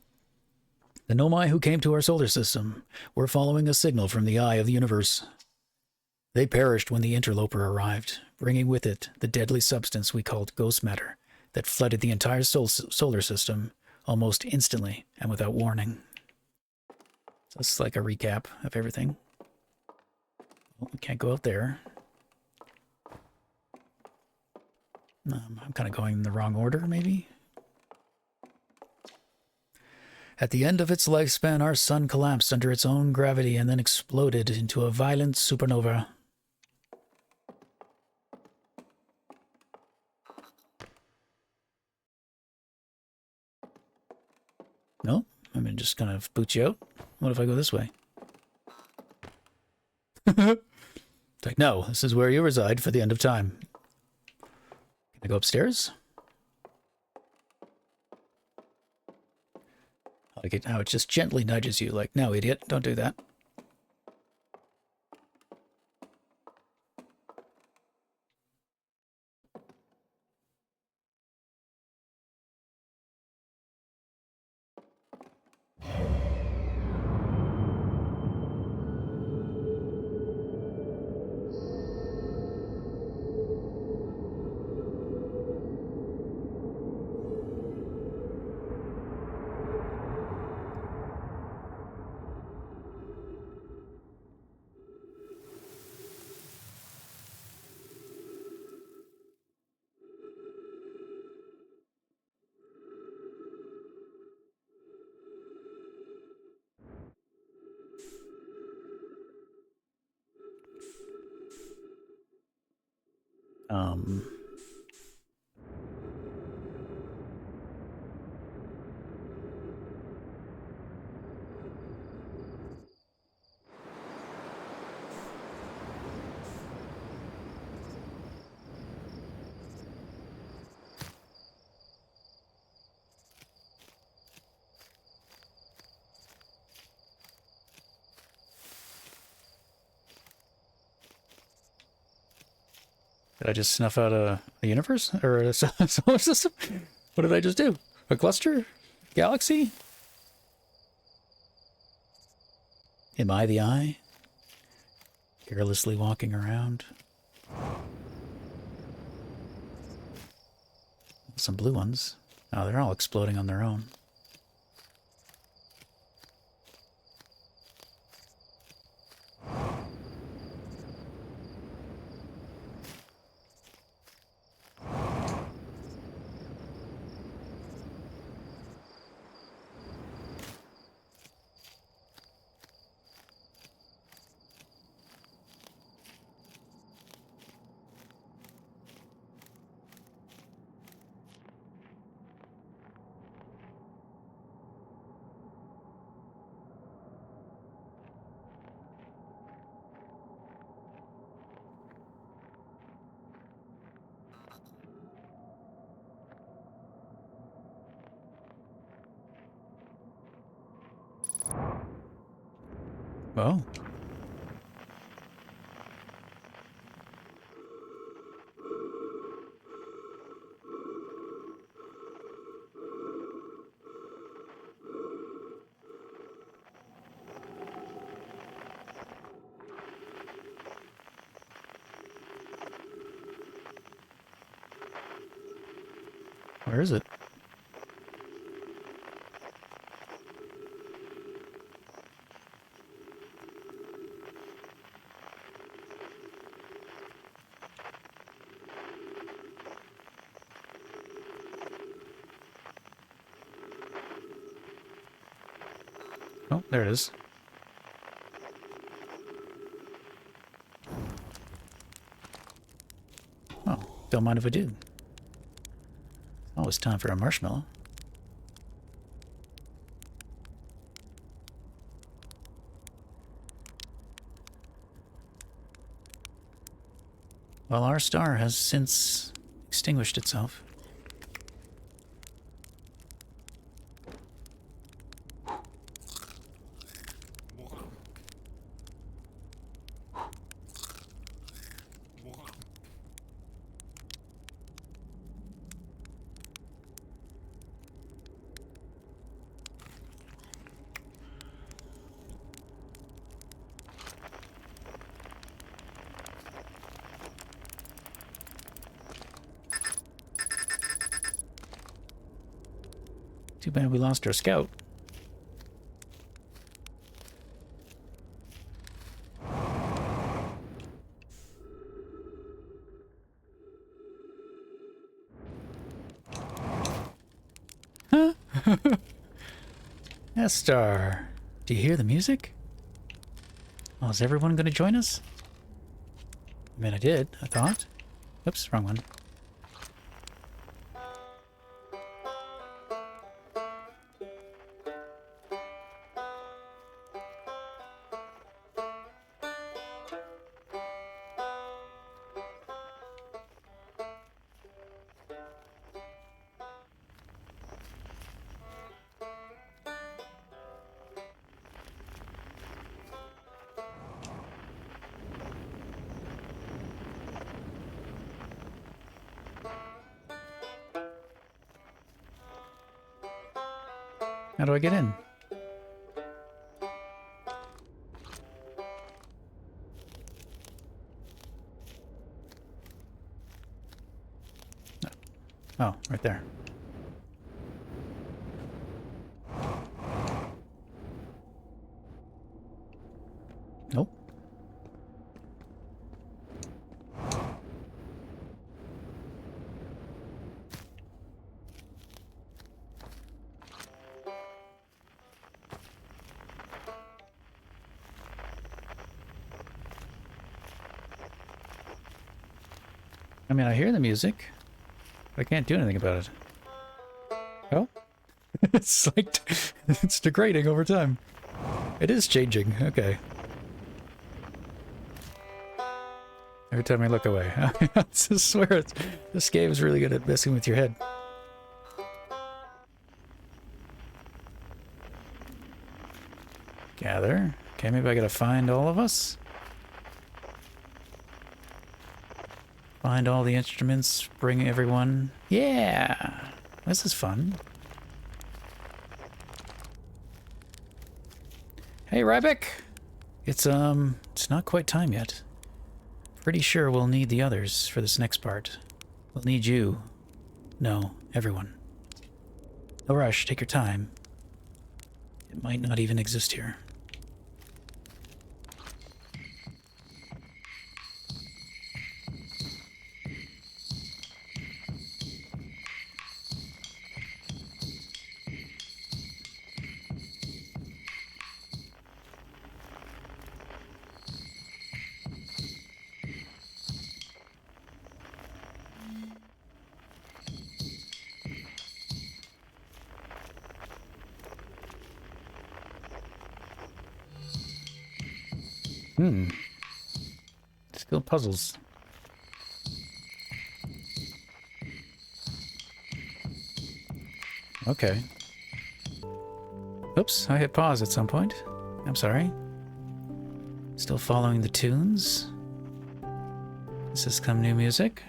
The Nomai who came to our solar system were following a signal from the eye of the universe. They perished when the interloper arrived, bringing with it the deadly substance we called ghost matter that flooded the entire solar system almost instantly and without warning. So it's like a recap of everything. Well, we can't go out there. I'm kind of going in the wrong order, maybe? At the end of its lifespan, our sun collapsed under its own gravity and then exploded into a violent supernova. No, I'm just gonna boot you out. What if I go this way? It's like, no, this is where you reside for the end of time. Can I go upstairs? I like it how it just gently nudges you, like, no, idiot, don't do that. Um... Did I just snuff out a universe? Or a solar system? What did I just do? A cluster? Galaxy? Am I the eye? Carelessly walking around. Some blue ones. Oh, they're all exploding on their own. Oh. Where is it? Oh, there it is. Oh, don't mind if I do. Oh, it's time for a marshmallow. Well, our star has since extinguished itself. Too bad we lost our scout. Huh? Estar, do you hear the music? Oh, is everyone going to join us? I mean, I did, I thought. Oops, wrong one. How do I get in? Oh, right there. Nope. I mean, I hear the music, but I can't do anything about it. Oh? It's like, it's degrading over time. It is changing, okay. Every time I look away. I just swear, this game is really good at messing with your head. Gather. Okay, maybe I gotta find all of us. Find all the instruments, bring everyone. Yeah! This is fun. Hey, Rybic! It's not quite time yet. Pretty sure we'll need the others for this next part. We'll need you. No, everyone. No rush, take your time. It might not even exist here. Still puzzles. Okay. Oops, I hit pause at some point. I'm sorry. Still following the tunes. Does this come new music?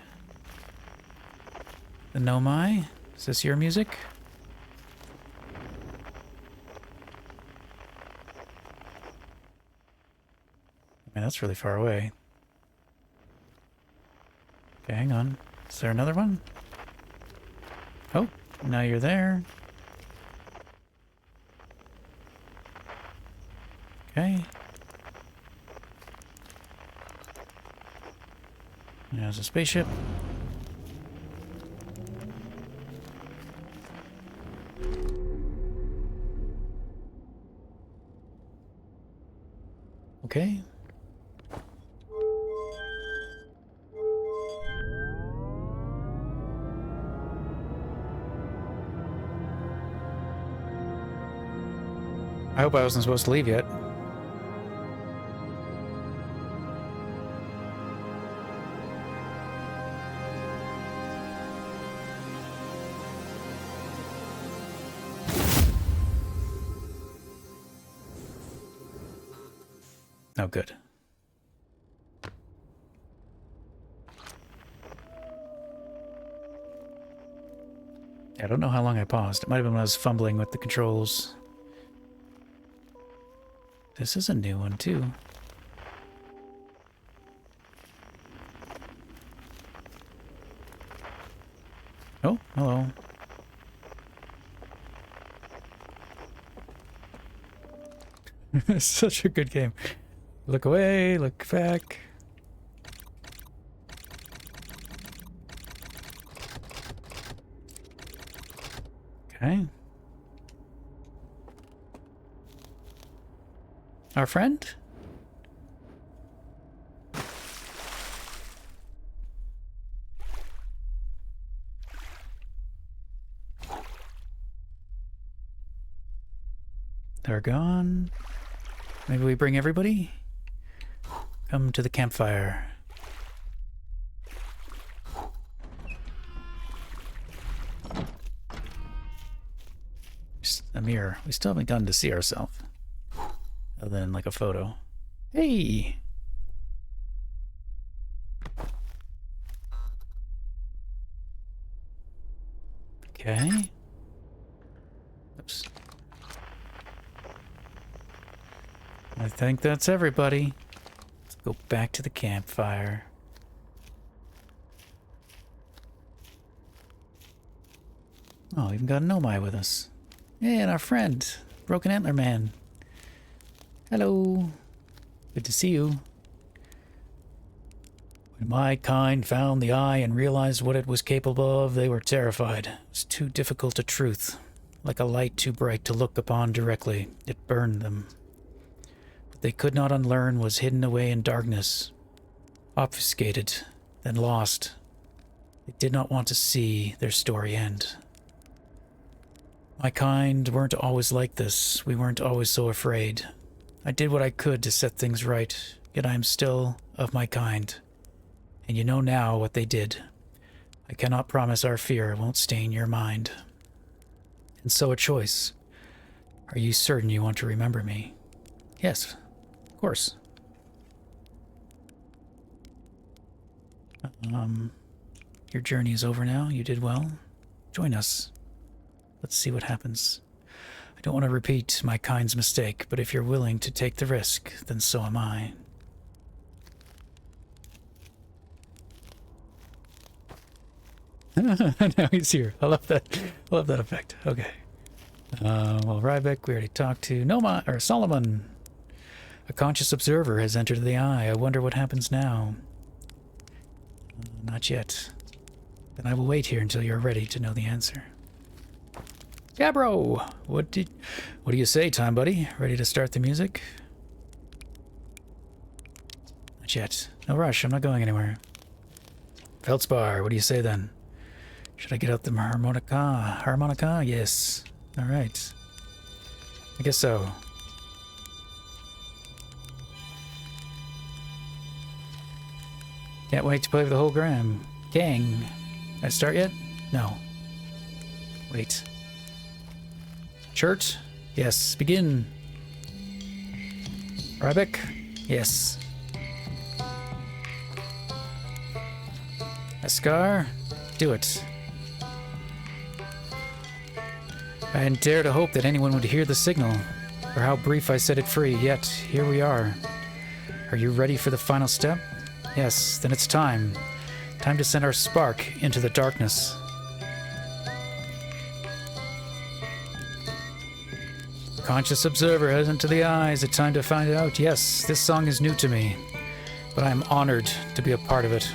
The Nomai? Is this your music? Man, that's really far away. Okay, hang on. Is there another one? Oh, now you're there. Okay. There's a spaceship. Okay. I hope I wasn't supposed to leave yet. Oh, good. I don't know how long I paused. It might have been when I was fumbling with the controls. This is a new one, too. Oh, hello. It's such a good game. Look away, look back. Okay. Our friend? They're gone. Maybe we bring everybody? Come to the campfire. Just a mirror. We still haven't gotten to see ourselves. Other than like a photo. Hey! Okay. Oops. I think that's everybody. Let's go back to the campfire. Oh, we even got Nomai with us. Hey, and our friend, Broken Antler Man. Hello. Good to see you. When my kind found the eye and realized what it was capable of, they were terrified. It was too difficult a truth. Like a light too bright to look upon directly, it burned them. What they could not unlearn was hidden away in darkness. Obfuscated, then lost. They did not want to see their story end. My kind weren't always like this. We weren't always so afraid. I did what I could to set things right, yet I am still of my kind. And you know now what they did. I cannot promise our fear won't stain your mind. And so a choice. Are you certain you want to remember me? Yes, of course. Your journey is over now. You did well. Join us. Let's see what happens. I don't want to repeat my kind's mistake, but if you're willing to take the risk, then so am I. Now he's here. I love that. I love that effect. Okay. Well, Rybeck, we already talked to Noma or Solomon. A conscious observer has entered the eye. I wonder what happens now. Not yet. Then I will wait here until you're ready to know the answer. Gabro, what do you say, time buddy? Ready to start the music? Not yet. No rush. I'm not going anywhere. Feldspar, what do you say then? Should I get out the harmonica? Harmonica? Yes. All right. I guess so. Can't wait to play with the whole gang. Did I start yet? No. Wait. Chert? Yes. Begin. Rybeck? Yes. Ascar? Do it. I hadn't dared to hope that anyone would hear the signal, or how brief I set it free, yet here we are. Are you ready for the final step? Yes, then it's time. Time to send our spark into the darkness. Conscious observer has into the eyes. It's time to find out. Yes, this song is new to me, but I am honored to be a part of it.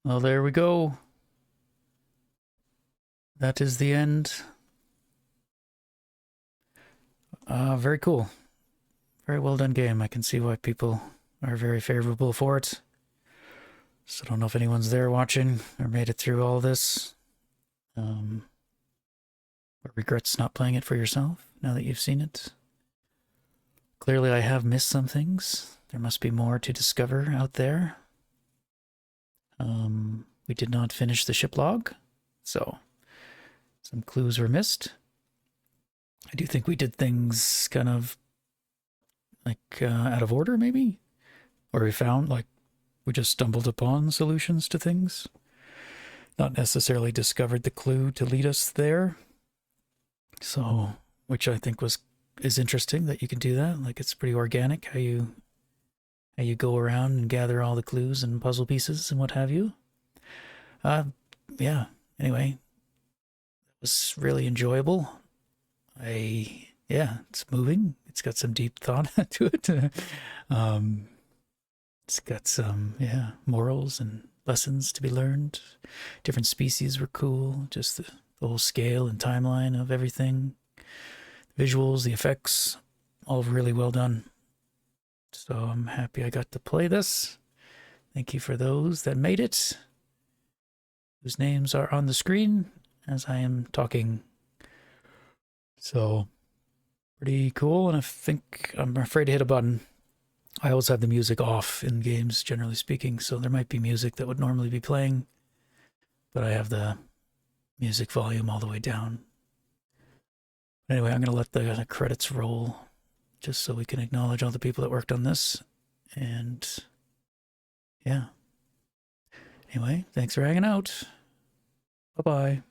Well, there we go. That is the end. Very cool. Very well done game. I can see why people are very favorable for it. So I don't know if anyone's there watching or made it through all this. But regrets not playing it for yourself now that you've seen it. Clearly I have missed some things. There must be more to discover out there. We did not finish the ship log, so some clues were missed. I do think we did things kind of like out of order, maybe? Or we found, like, we just stumbled upon solutions to things. Not necessarily discovered the clue to lead us there. So, which I think is interesting that you can do that. Like, it's pretty organic how you go around and gather all the clues and puzzle pieces and what have you. Yeah. Anyway, it was really enjoyable. Yeah, it's moving. It's got some deep thought to it. It's got some, morals and lessons to be learned. Different species were cool. Just the whole scale and timeline of everything. The visuals, the effects, all really well done. So I'm happy I got to play this. Thank you for those that made it, whose names are on the screen as I am talking. So, pretty cool, and I think I'm afraid to hit a button. I always have the music off in games, generally speaking, so there might be music that would normally be playing, but I have the music volume all the way down. Anyway, I'm going to let the credits roll, just so we can acknowledge all the people that worked on this, and yeah. Anyway, thanks for hanging out. Bye-bye.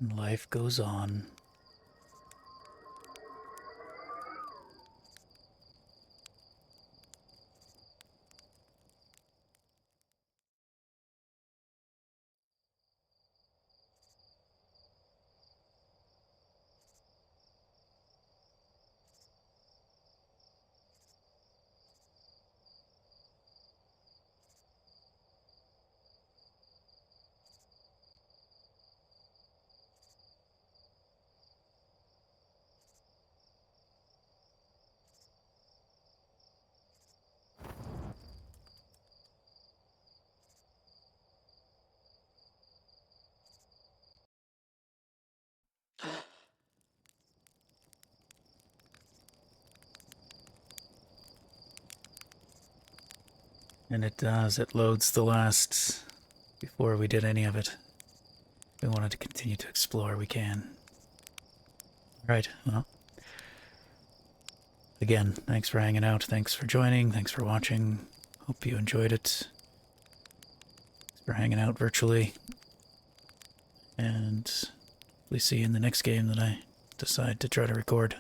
And life goes on. And it does. It loads the last before we did any of it. If we wanted to continue to explore, we can. Right, well. Again, thanks for hanging out. Thanks for joining. Thanks for watching. Hope you enjoyed it. Thanks for hanging out virtually. And we see you in the next game that I decide to try to record.